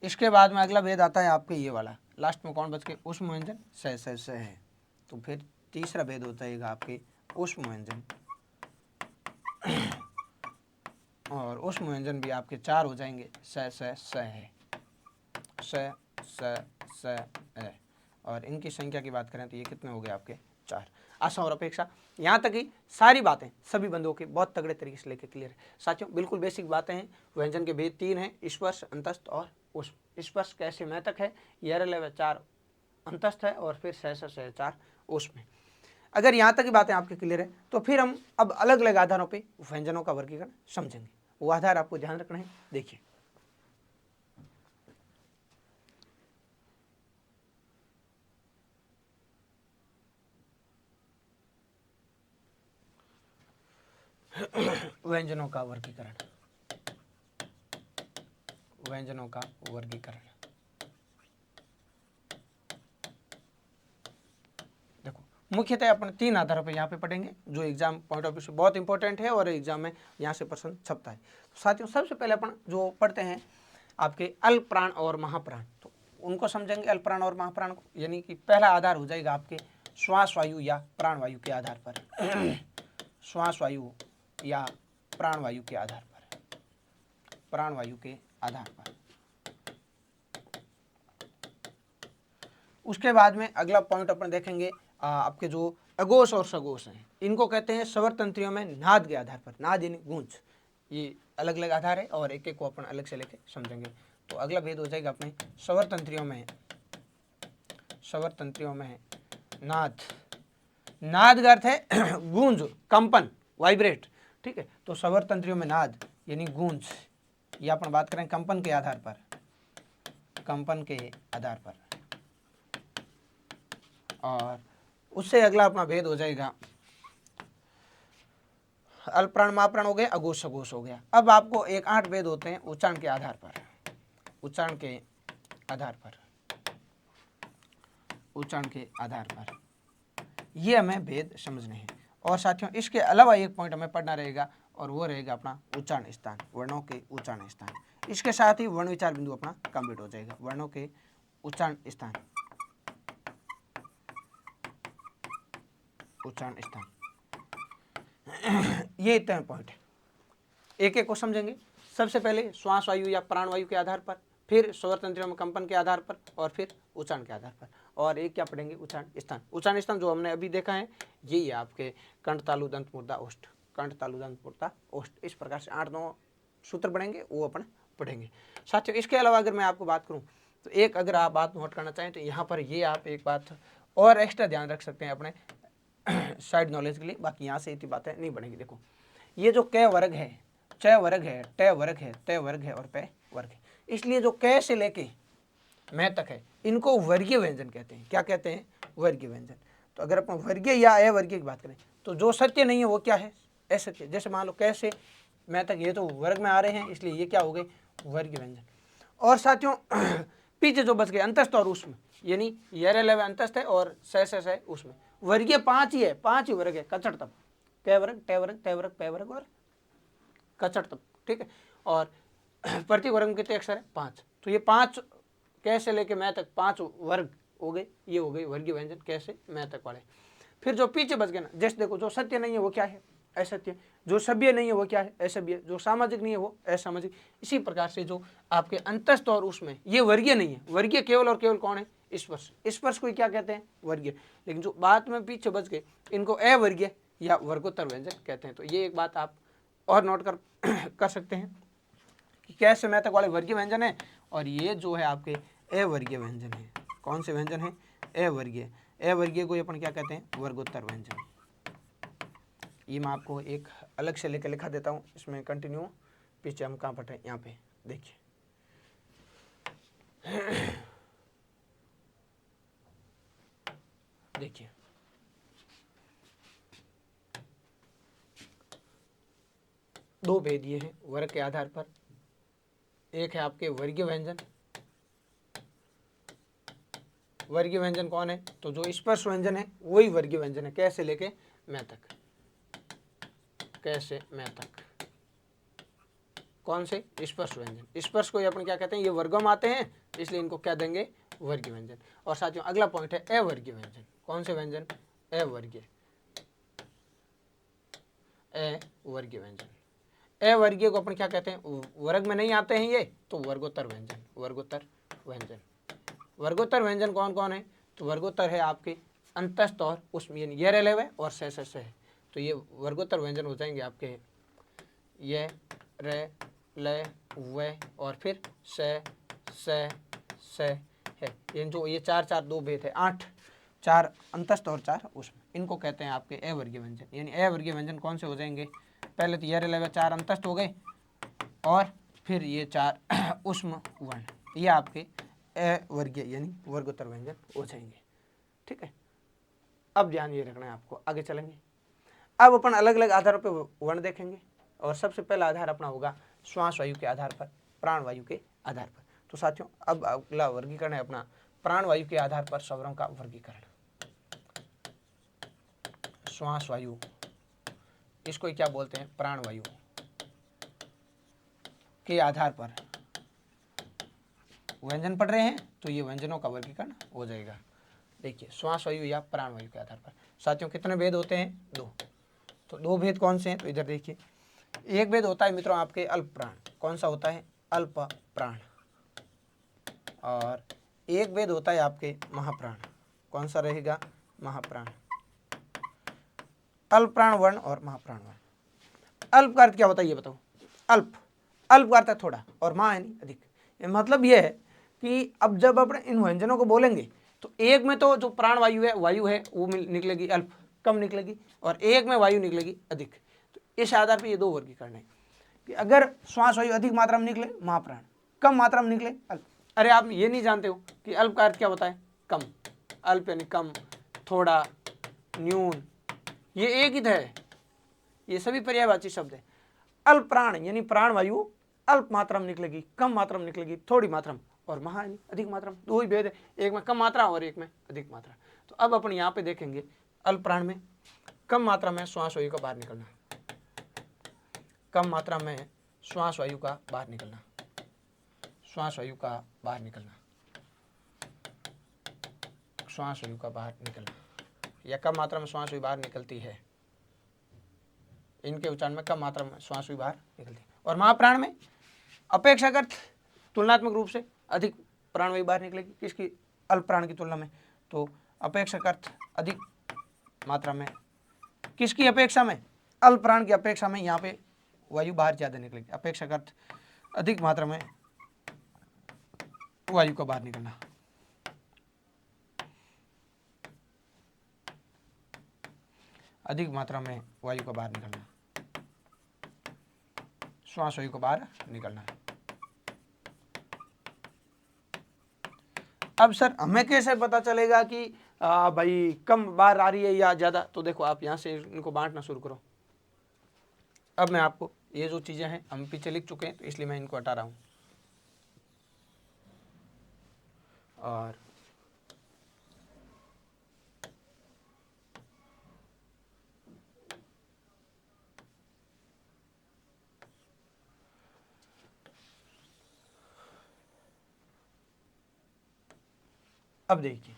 इसके बाद में अगला भेद आता है आपके ये वाला, लास्ट में कौन बच के, उष्म व्यंजन, स है। तो फिर तीसरा भेद हो जाएगा आपके उष्म व्यंजन, और उष्म व्यंजन भी आपके 4 हो जाएंगे, स है, स है। और इनकी संख्या की बात करें तो ये कितने हो गए आपके 4। आशा और अपेक्षा यहाँ तक ही सारी बातें सभी बंदों के बहुत तगड़े तरीके से लेके क्लियर है साथियों। बिल्कुल बेसिक बातें हैं। व्यंजन के भेद 3 हैं, स्पर्श, अंतस्थ और उष्म। स्पर्श कैसे मैं तक है, यर लेवल 4 अंतस्थ है और फिर सहसा से 4 उष्म है। अगर यहाँ तक की बातें आपके क्लियर है तो फिर हम अब अलग अलग आधारों पे व्यंजनों का वर्गीकरण समझेंगे। वो आधार आपको ध्यान रखना है। देखिए व्यंजनों का वर्गीकरण, व्यंजनों का वर्गीकरण। देखो मुख्यतः अपन 3 आधारों पे यहाँ पे पढ़ेंगे जो एग्जाम पॉइंट ऑफ व्यू से बहुत इंपॉर्टेंट है और एग्जाम में यहाँ से प्रश्न छपता है। तो साथियों सबसे पहले अपन जो पढ़ते हैं आपके अल्प प्राण और महाप्राण, तो उनको समझेंगे अल्प प्राण और महाप्राण को। यानी कि पहला आधार हो जाएगा आपके श्वास वायु या प्राण वायु के आधार पर श्वास वायु या प्राण वायु के आधार पर, प्राण वायु के आधार पर। उसके बाद में अगला पॉइंट अपन देखेंगे आपके जो अघोष और सघोष हैं, इनको कहते हैं स्वर तंत्रियों में नाद के आधार पर। नाद यानी गूंज, ये अलग अलग आधार है और एक एक को अपन अलग से लेके समझेंगे। तो अगला भेद हो जाएगा अपने स्वर तंत्रियों में, स्वर तंत्रियों में नाद। नाद का अर्थ है गूंज, कंपन, वाइब्रेट, ठीक है। तो स्वर तंत्रियों में नाद यानी गूंज, ये अपन बात करें कंपन के आधार पर, कंपन के आधार पर। और उससे अगला अपना भेद हो जाएगा अल्पप्राण महाप्राण हो गया, अघोष सघोष हो गया। अब आपको एक 8 भेद होते हैं उच्चारण के आधार पर, उच्चारण के आधार पर, उच्चारण के आधार पर ये हमें भेद समझने हैं। और साथियों इसके अलावा एक पॉइंट हमें पढ़ना रहेगा और वो रहेगा अपना उच्चारण स्थान, वर्णों के उच्चारण स्थान। इसके साथ ही वर्ण विचार बिंदु अपना कंप्लीट हो जाएगा। वर्णों के उच्चारण स्थान, उच्चारण स्थान, ये इतने पॉइंट है। एक एक को समझेंगे। सबसे पहले श्वास वायु या प्राण वायु के आधार पर, फिर स्वर तंत्रियों में कंपन के आधार पर और फिर उच्चारण के आधार पर। और एक क्या पढ़ेंगे उच्चारण स्थान। उच्चारण स्थान जो हमने अभी देखा है यही है आपके कंठ तालु दंत मुर्दा ओष्ठ, कंठ तालु दंत मुर्दा ओष्ठ। इस प्रकार से 8-9 सूत्र पढ़ेंगे, वो अपन पढ़ेंगे साथियों। इसके अलावा अगर मैं आपको बात करूँ तो एक अगर आप बात नोट करना चाहें तो यहाँ पर ये आप एक बात और एक्स्ट्रा ध्यान रख सकते हैं अपने साइड नॉलेज के लिए। बाकी यहाँ से इतनी बातें नहीं बनेगी। देखो ये जो क वर्ग है, च वर्ग है, ट वर्ग है, त वर्ग है और प वर्ग है, इसलिए जो क से लेके मैं तक है इनको वर्गीय व्यंजन कहते हैं। क्या कहते हैं? वर्गीय व्यंजन। तो अगर अपन वर्गीय या अवर्गीय की बात करें तो जो सत्य नहीं है वो क्या है? असत्य। जैसे मान लो क से मैं तक ये तो वर्ग में आ रहे हैं, इसलिए ये क्या हो गए? वर्गीय व्यंजन। और साथियों पीछे जो बच गए अंतस्थ और उष्म, यानी यर लेव अंतस्थ है और स उष्म। वर्गीय 5 ही है, 5 ही वर्ग है। कचड़ तप, क वर्ग, ट वर्ग, त वर्ग, प वर्ग और कचड़ तप, ठीक है। और प्रत्येक वर्ग में कितने अक्षर है? 5। तो ये 5 कैसे लेके मैं तक 5 वर्ग हो गए, ये हो गई वर्गीय व्यंजन कैसे मैं तक वाले। फिर जो पीछे बच गए ना, जैसे देखो जो सत्य नहीं है वो क्या है? असत्य। जो सभ्य नहीं है वो क्या है? असभ्य। जो सामाजिक नहीं है वो असामाजिक। इसी प्रकार से जो आपके अंतस्थ और उसमें ये वर्गीय नहीं है। वर्गीय केवल और केवल कौन है? स्पर्श। स्पर्श को क्या कहते हैं? वर्गीय। लेकिन जो बात में पीछे बच गए इनको अवर्गीय या वर्गोत्तर व्यंजन कहते हैं। तो ये एक बात आप और नोट कर सकते हैं कि कैसे मैं तक वाले वर्गीय व्यंजन है और ये जो है आपके अवर्गीय व्यंजन है। कौन से व्यंजन है? अवर्गीय। अवर्गीय को अपन क्या कहते हैं? वर्गोत्तर व्यंजन। ये मैं आपको एक अलग से लेकर लिखा देता हूँ, इसमें कंटिन्यू। पीछे हम कहाँ पढ़े? यहाँ पे देखिए देखिए दो भेद ये हैं वर्ग के आधार पर। एक है आपके वर्गीय व्यंजन। वर्गीय व्यंजन कौन है? तो जो स्पर्श व्यंजन है वही वर्गीय व्यंजन है। कैसे लेके मैं तक, कैसे मैं तक। कौन से? स्पर्श व्यंजन। स्पर्श को अपन क्या कहते हैं? ये वर्गों में आते हैं, इसलिए इनको क्या देंगे? वर्गीय व्यंजन। और साथियों अगला पॉइंट है अवर्गीय व्यंजन। कौन से व्यंजन? अवर्गीय, अवर्गीय व्यंजन। अवर्गीय को अपन क्या कहते हैं? वर्ग में नहीं आते हैं ये, तो वर्गोत्तर व्यंजन। वर्गोत्तर व्यंजन। वर्गोत्तर व्यंजन कौन कौन है? तो वर्गोत्तर है आपके अंतस्थ और उष्म, यानी ये रह है और से है, तो ये वर्गोत्तर व्यंजन हो जाएंगे आपके ये रे ले वे और फिर से है। ये जो ये 4 4 2 भेद है, 8, 4 अंतस्थ और 4 उष्म, इनको कहते हैं आपके अवर्गीय व्यंजन। यानी अवर्गीय व्यंजन कौन से हो जाएंगे, पहले तो ये रे ले वे 4 अंतस्थ हो गए और फिर ये 4 उष्म वर्ण, ये आपके अवर्गीय यानी वर्गोत्तर व्यंजन हो जाएंगे। ठीक है, अब ध्यान ये रखना है आपको, आगे चलेंगे। अब अपन अलग अलग आधारों पर वर्ण देखेंगे और सबसे पहला आधार अपना होगा श्वास वायु के आधार पर, प्राण वायु के आधार पर। तो साथियों अब अगला वर्गीकरण है अपना प्राण वायु के आधार पर स्वरों का वर्गीकरण। श्वास वायु, इसको क्या बोलते हैं, प्राण वायु के आधार पर व्यंजन पढ़ रहे हैं तो ये व्यंजनों का वर्गीकरण हो जाएगा। देखिए श्वास वायु या प्राण वायु के आधार पर साथियों कितने भेद होते हैं, 2। तो 2 भेद कौन से हैं, तो इधर देखिए, एक भेद होता है मित्रों आपके अल्प प्राण, कौन सा होता है, अल्प प्राण, और एक भेद होता है आपके महाप्राण, कौन सा रहेगा, महाप्राण। अल्प प्राण वर्ण और महाप्राण वर्ण। अल्प का अर्थ क्या होता है ये बताओ, अल्प, अल्प का अर्थ है थोड़ा और महा यानी अधिक। मतलब यह है कि अब जब अपन इन व्यंजनों को बोलेंगे तो एक में तो जो प्राण वायु है वो निकलेगी अल्प, कम निकलेगी, और एक में वायु निकलेगी अधिक। तो इस आधार पर ये 2 वर्गीकरण है कि अगर श्वास वायु अधिक मात्रा में निकले महाप्राण, कम मात्रा में निकले अल्प। अरे आप ये नहीं जानते हो कि अल्प का अर्थ क्या होता है, कम, अल्प यानी कम, थोड़ा, न्यून, ये एक ही है, ये सभी पर्यायवाची शब्द है। अल्प प्राण यानी प्राण वायु अल्प मात्रा में निकलेगी, कम मात्रा में निकलेगी, थोड़ी मात्रा में, और महा यानी अधिक मात्रा में। 2 ही भेद है, एक में कम मात्रा और एक में अधिक मात्रा। तो अब अपन यहाँ पे देखेंगे अल्प प्राण में कम मात्रा में श्वास वायु का बाहर निकलना, कम मात्रा में श्वास वायु का बाहर निकलना, श्वास वायु का बाहर निकलना, श्वास वायु का बाहर निकलना, या कम मात्रा में श्वास वायु बाहर निकलती है, इनके उच्चारण में कम मात्रा में श्वास वायु बाहर निकलती है। और महाप्राण में अपेक्षाकृत तुलनात्मक रूप से अधिक प्राणवायु बाहर निकलेगी, किसकी, अल्प प्राण की तुलना में। तो अपेक्षाकृत अधिक मात्रा में, किसकी अपेक्षा में, अल्प प्राण की अपेक्षा में यहाँ पे वायु बाहर ज़्यादा निकलेगी, अपेक्षाकृत अधिक मात्रा में वायु का बाहर निकलना। अधिक मात्रा में वायु का बाहर निकलना, श्वास वायु का बाहर निकलना। अब सर हमें कैसे पता चलेगा कि भाई कम बाहर आ रही है या ज़्यादा, तो देखो आप यहाँ से इनको बांटना शुरू करो। अब मैं आपको ये जो चीज़ें हैं हम पीछे लिख चुके हैं तो इसलिए मैं इनको हटा रहा हूँ। और अब देखिए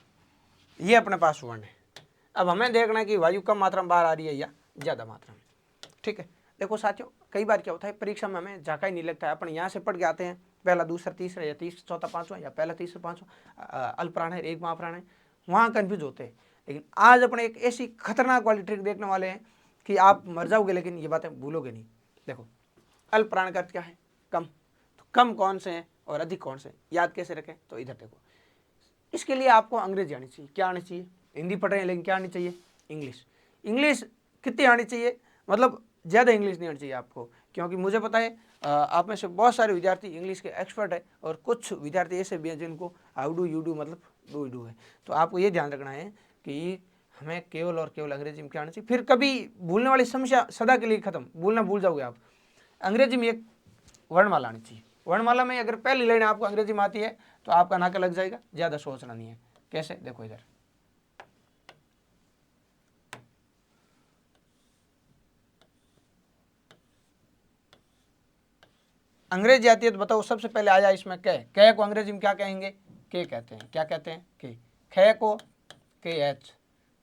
ये अपने पास वर्ण है, अब हमें देखना है कि वायु कम मात्रा में बाहर आ रही है या ज़्यादा मात्रा में। ठीक है, देखो साथियों कई बार क्या होता है परीक्षा में हमें झाका ही नहीं लगता है, अपन यहाँ से पढ़ के आते हैं पहला दूसरा तीसरा या तीसरा चौथा पाँचवा, या पहला तीसरा पाँचवा अल्प प्राण है एक महाप्राण है, वहाँ कन्फ्यूज होते हैं। लेकिन आज अपने एक ऐसी खतरनाक वाली ट्रिक देखने वाले हैं कि आप मर जाओगे लेकिन ये बातें भूलोगे नहीं। देखो अल्प प्राण का अर्थ क्या है, कम, तो कम कौन से हैं और अधिक कौन से हैं, याद कैसे रखें, तो इधर देखो, इसके लिए आपको अंग्रेजी आनी चाहिए। क्या आनी चाहिए, हिंदी पढ़ रहे हैं लेकिन क्या आनी चाहिए, इंग्लिश। इंग्लिश कितनी आनी चाहिए, मतलब ज़्यादा इंग्लिश नहीं आनी चाहिए आपको, क्योंकि मुझे पता है आप में से बहुत सारे विद्यार्थी इंग्लिश के एक्सपर्ट है और कुछ विद्यार्थी ऐसे भी हैं जिनको हाउ डू यू डू मतलब डू डू है। तो आपको ये ध्यान रखना है कि हमें केवल और केवल अंग्रेजी में क्या आना चाहिए, फिर कभी भूलने वाली समस्या सदा के लिए खत्म, भूलना भूल जाओगे आप। अंग्रेजी में एक वर्णमाला आनी चाहिए, वर्णमाला में अगर पहली लाइन आपको अंग्रेजी में आती है तो आपका नाका लग जाएगा, ज़्यादा सोचना नहीं है। कैसे, देखो इधर अंग्रेजी आती है तो बताओ सबसे पहले आया इसमें कै को अंग्रेजी में क्या कहेंगे, के कहते हैं, क्या कहते हैं, के। खे को के एच,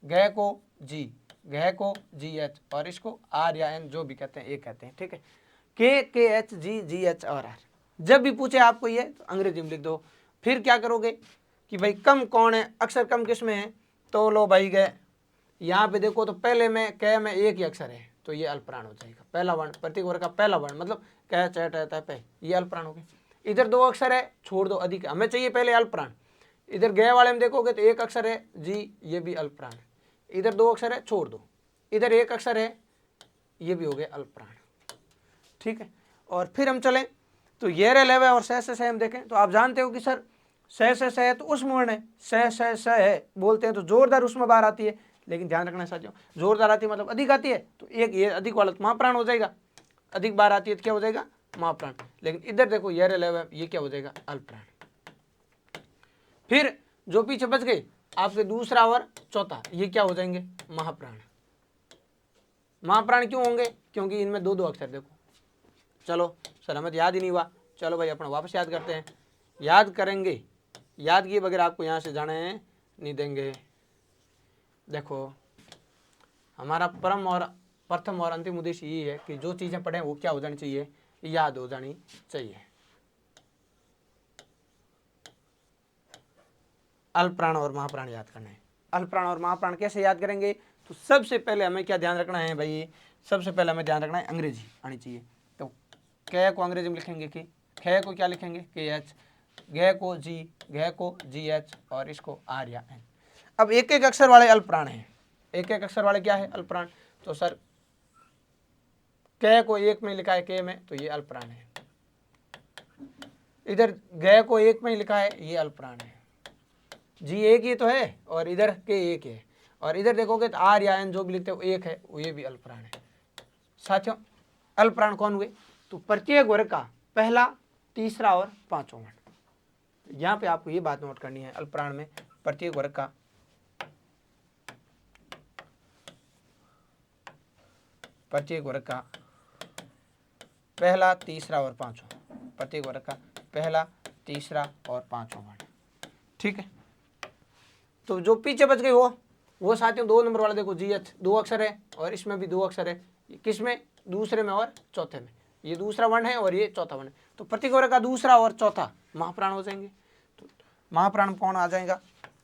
गह को जी, गह को जी एच, और इसको आर या एन जो भी कहते हैं ए कहते हैं। ठीक है, के एच जी एच और आर। जब भी पूछे आपको ये तो अंग्रेजी में लिख दो। फिर क्या करोगे कि भाई कम कौन है, अक्सर कम किस में है, तो लो भाई गए, यहाँ पे देखो तो पहले में क में एक ही अक्षर है तो ये अल्पप्राण हो जाएगा। पहला वर्ण, प्रत्येक वर्ग का पहला वर्ण मतलब क च ट त प, ये अल्पप्राण हो गया। इधर दो अक्षर है, छोड़ दो अधिक, हमें चाहिए पहले अल्पप्राण। इधर गए वाले में देखोगे तो एक अक्षर है जी, ये भी अल्पप्राण। इधर दो अक्षर है, छोड़ दो। इधर एक अक्षर है, ये भी हो गया अल्पप्राण। ठीक है, और फिर हम चलें तो ये रे लेवे और से हम देखें तो आप जानते हो कि सर से है तो उष्म वर्ण है, से है बोलते हैं तो जोरदार उष्म बाहर आती है। लेकिन ध्यान रखना साथियों, जोरदार आती है मतलब अधिक आती है तो एक ये अधिक वाला महाप्राण हो जाएगा, अधिक बार आती है तो क्या हो जाएगा महाप्राण। लेकिन इधर देखो ये रे लेवे, ये क्या हो जाएगा अल्पप्राण। फिर जो पीछे बच गए आपके दूसरा और चौथा, ये क्या हो जाएंगे महाप्राण। महाप्राण क्यों होंगे, क्योंकि इनमें दो दो अक्षर देखो। चलो सर हमें तो याद ही नहीं हुआ, चलो भाई अपना वापस याद करते हैं। याद करेंगे, याद किए बगैर आपको यहाँ से जाने नहीं देंगे। देखो हमारा परम और प्रथम और अंतिम उद्देश्य ये है कि जो चीज़ें पढ़ें वो क्या हो जानी चाहिए, याद हो जानी चाहिए। अल्पप्राण और महाप्राण याद करना है। अल्पप्राण और महाप्राण कैसे याद करेंगे, तो सबसे पहले हमें क्या ध्यान रखना है भाई, सबसे पहले हमें ध्यान रखना है अंग्रेजी आनी चाहिए। तो क को अंग्रेजी में लिखेंगे कि, ख को क्या लिखेंगे के एच, ग को जी, घ को जी एच और इसको आर या एन। अब एक एक अक्षर वाले अल्पप्राण हैं, एक एक अक्षर वाले क्या है अल्पप्राण। तो सर क को एक में लिखा है के में तो ये अल्पप्राण है। इधर ग को एक में लिखा है ये अल्पप्राण है। जी एक ही तो है और इधर के एक है, और इधर देखोगे तो आर या एन जो भी लिखते हो एक है, वो ये भी अल्पप्राण है। साथियों अल्पप्राण कौन हुए, तो प्रत्येक वर्ग का पहला, तीसरा और पांचवा वर्ण। यहाँ पे आपको ये बात नोट करनी है, अल्पप्राण में प्रत्येक वर्ग का पहला, तीसरा और पांचवा, प्रत्येक वर्ग का पहला, तीसरा और पांचवा वर्ण। ठीक है, तो जो पीछे बच गए वो साथियों दो नंबर वाला देखो जी एच, दो अक्षर है और इसमें भी दो अक्षर है, किसमें दूसरे में और चौथे में, ये दूसरा वर्ण है और ये चौथा वर्ण है। तो प्रत्येक वर्ग का दूसरा और चौथा महाप्राण हो जाएंगे। तो महाप्राण कौन आ जाएगा,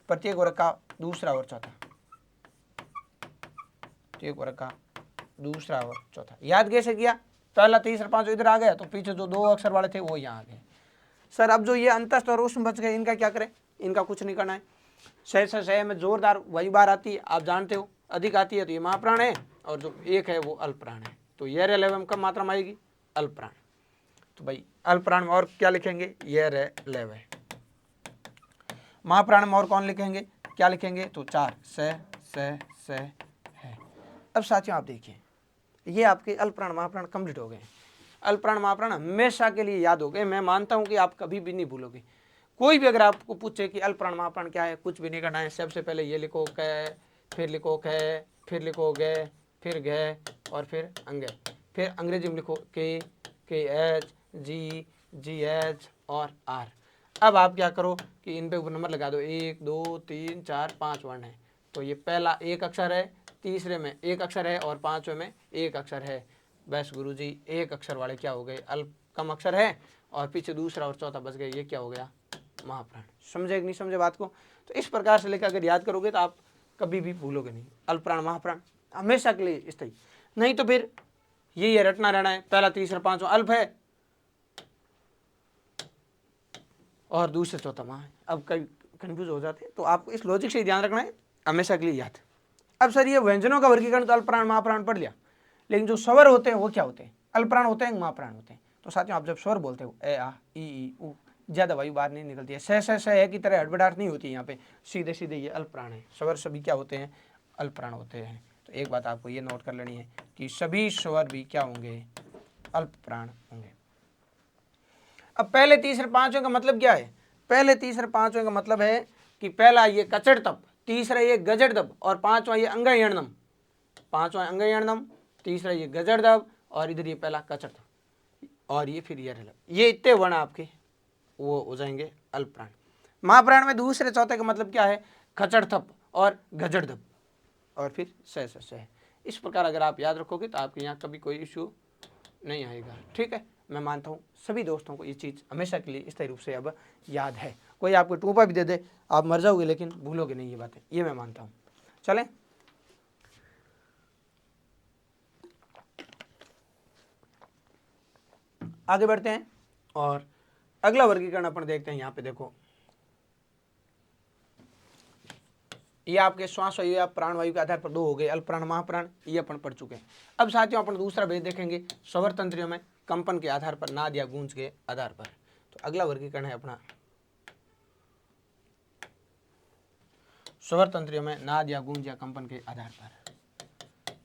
प्रत्येक वर्ग का दूसरा और चौथा, प्रत्येक वर्ग का दूसरा और चौथा। याद कैसे किया, पहला, तीसरा, पांचवा इधर आ गया तो पीछे जो दो अक्षर वाले थे वो यहाँ आ गए। सर अब जो ये अंतस्थ और उष्म बच गए इनका क्या करें, इनका कुछ नहीं करना है। से में जोरदार वही बार आती है, आप जानते हो अधिक आती है तो ये महाप्राण है, और जो एक है वो अल्पप्राण है। तो ये रे लेवे में कब मात्रा में आएगी अल्पप्राण। तो भाई अल्पप्राण में और क्या लिखेंगे, ये रे लेवे। महाप्राण में और कौन लिखेंगे, क्या लिखेंगे, तो चार से है। अब साथियों आप देखिए ये आपके अल्पप्राण महाप्राण कंप्लीट हो गए। अल्पप्राण महाप्राण हमेशा के लिए याद हो गए, मैं मानता हूं कि आप कभी भी नहीं भूलोगे। कोई भी अगर आपको पूछे कि अल्पप्राण महाप्राण क्या है, कुछ भी नहीं करना है, सबसे पहले ये लिखो क, फिर लिखो ख, फिर लिखो ग, फिर घ और फिर अंग, फिर अंग्रेजी में लिखो के एच, जी एच और आर। अब आप क्या करो कि इन पे ऊपर नंबर लगा दो, 1 2 3 4 5 वर्ण है। तो ये पहला एक अक्षर है, तीसरे में एक अक्षर है और पांचवें में एक अक्षर है। बस गुरुजी एक अक्षर वाले क्या हो गए अल्प कम अक्षर है, और पीछे दूसरा और चौथा बच गए, ये क्या हो गया महाप्राण। समझे कि नहीं समझे बात को। तो इस प्रकार से लेकर अगर याद करोगे तो आप कभी भी भूलोगे नहीं, अल्पप्राण महाप्राण हमेशा के लिए स्थायी। नहीं तो फिर ये रटना रहना है, पहला, तीसरा, पांचवा अल्प है और दूसरा चौथा महा है। अब कई कंफ्यूज हो जाते हैं, तो आपको इस लॉजिक से ध्यान रखना है, हमेशा के लिए याद। अब सर ये व्यंजनों का वर्गीकरण तो अल्पप्राण महाप्राण पढ़ लिया, लेकिन जो स्वर होते हैं वो क्या होते हैं, अल्पप्राण होते हैं महाप्राण होते हैं। तो साथियों आप जब स्वर बोलते हो ए आ ई उ, ज्यादा वायु बाहर नहीं निकलती है, से की तरह हड़बड़ाहट नहीं होती है यहाँ पे, सीधे सीधे ये अल्पप्राण है। स्वर सभी क्या होते हैं अल्पप्राण होते हैं। तो एक बात आपको ये नोट कर लेनी है कि सभी स्वर भी क्या होंगे अल्पप्राण होंगे। अब पहले, तीसरे, पांचवें का मतलब क्या है, पहले, तीसरे, पांचवें का मतलब है कि पहला ये कचड़ तप, तीसरा ये गजड़ दब और पांचवा ये अंगयणनम, पांचवा अंगयणनम, तीसरा ये गजड़ दब और इधर ये पहला कचड़ दब और ये फिर ये इतने वर्ण आपके वो हो जाएंगे अल्पप्राण। महाप्राण में दूसरे चौथे का मतलब क्या है, खचड़ थप और गजड़ दब और फिर सह। इस प्रकार अगर आप याद रखोगे तो आपके यहाँ कभी कोई इश्यू नहीं आएगा। ठीक है, मैं मानता हूँ सभी दोस्तों को ये चीज़ हमेशा के लिए स्थायी रूप से अब याद है। कोई आपको टूपा भी दे दे आप मर जाओगे, लेकिन भूलोगे नहीं ये बातें, ये मैं मानता हूँ। चलें, आगे बढ़ते हैं और अगला वर्गीकरण अपन देखते हैं। यहाँ पे देखो, ये आपके श्वास वायु या प्राणवायु के आधार पर दो हो गए, अल्प प्राण महाप्राण, ये अपन पढ़ चुके हैं। अब साथियों अपन दूसरा भेद देखेंगे, स्वर तंत्रियों में कंपन के आधार पर, नाद या गूंज के आधार पर। तो अगला वर्गीकरण है अपना स्वर तंत्रियों में नाद या गूंज या कंपन के आधार पर।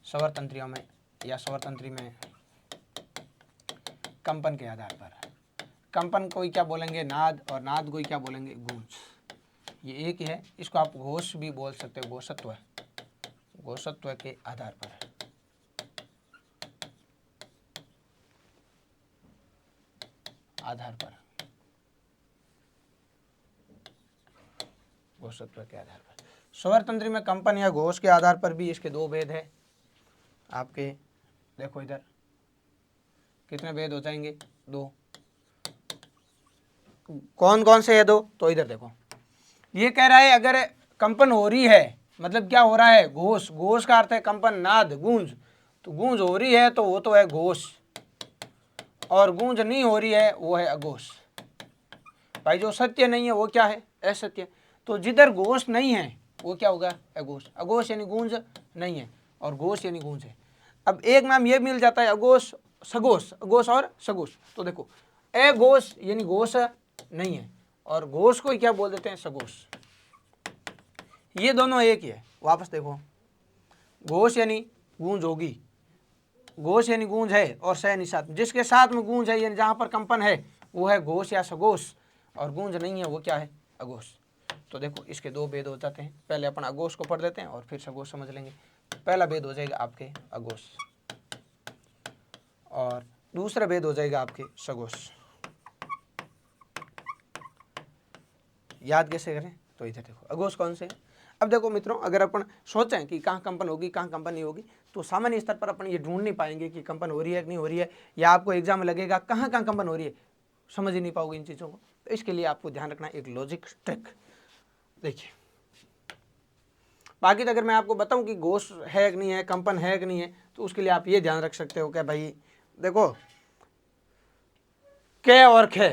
स्वर तंत्रियों में या स्वर तंत्री में कंपन के आधार पर, कंपन को ही क्या बोलेंगे नाद, और नाद को ही क्या बोलेंगे गूंज। ये एक ही है, इसको आप घोष भी बोल सकते हो, घोषत्व, घोषत्व के आधार पर। घोषत्व के आधार पर स्वर तंत्री में कंपन या घोष के आधार पर भी इसके दो भेद है आपके। देखो इधर कितने भेद हो जाएंगे, दो। कौन कौन से है दो, तो इधर देखो, ये कह रहा है अगर कंपन हो रही है, मतलब क्या हो रहा है, घोष, घोष का अर्थ है कंपन, नाद, गूंज, तो गूंज हो रही है तो वो तो है घोष, और गूंज नहीं हो रही है वो है अघोष। भाई जो सत्य नहीं है वो क्या है, असत्य। तो जिधर घोष नहीं है वो क्या होगा, अघोष। अघोष यानी गूंज नहीं है, और घोष यानी गूंज है। अब एक नाम ये मिल जाता है अघोष, सघोष, अघोष और सघोष। तो देखो अघोष यानी घोष नहीं है, और घोष को ही क्या बोल देते हैं, सघोष। ये दोनों एक ही है। वापस देखो, घोष यानी गूंज होगी, घोष यानी गूंज है, और स यानी साथ, जिसके साथ में गूंज है यानी जहां पर कंपन है वो है घोष या सघोष, और गूंज नहीं है वो क्या है, अघोष। तो देखो इसके दो भेद हो जाते हैं। पहले अपन अघोष को पढ़ लेते हैं और फिर सघोष समझ लेंगे। पहला भेद हो जाएगा आपके अघोष, और दूसरा भेद हो जाएगा आपके सघोष। याद कैसे करें, तो इधर देखो अघोष कौन से है। अब देखो मित्रों, अगर अपन सोचें कि कहाँ कंपन होगी कहाँ कंपन नहीं होगी, तो सामान्य स्तर पर अपन ये ढूंढ नहीं पाएंगे कि कंपन हो रही है कि नहीं हो रही है, या आपको एग्जाम में लगेगा कहाँ कहाँ कंपन हो रही है, समझ ही नहीं पाओगे इन चीज़ों को। तो इसके लिए आपको ध्यान रखना एक लॉजिक ट्रिक। देखिए, बाकी तो अगर मैं आपको बताऊं कि घोष है कि नहीं है, कंपन है कि नहीं है, तो उसके लिए आप ये ध्यान रख सकते हो कि भाई देखो, क और ख,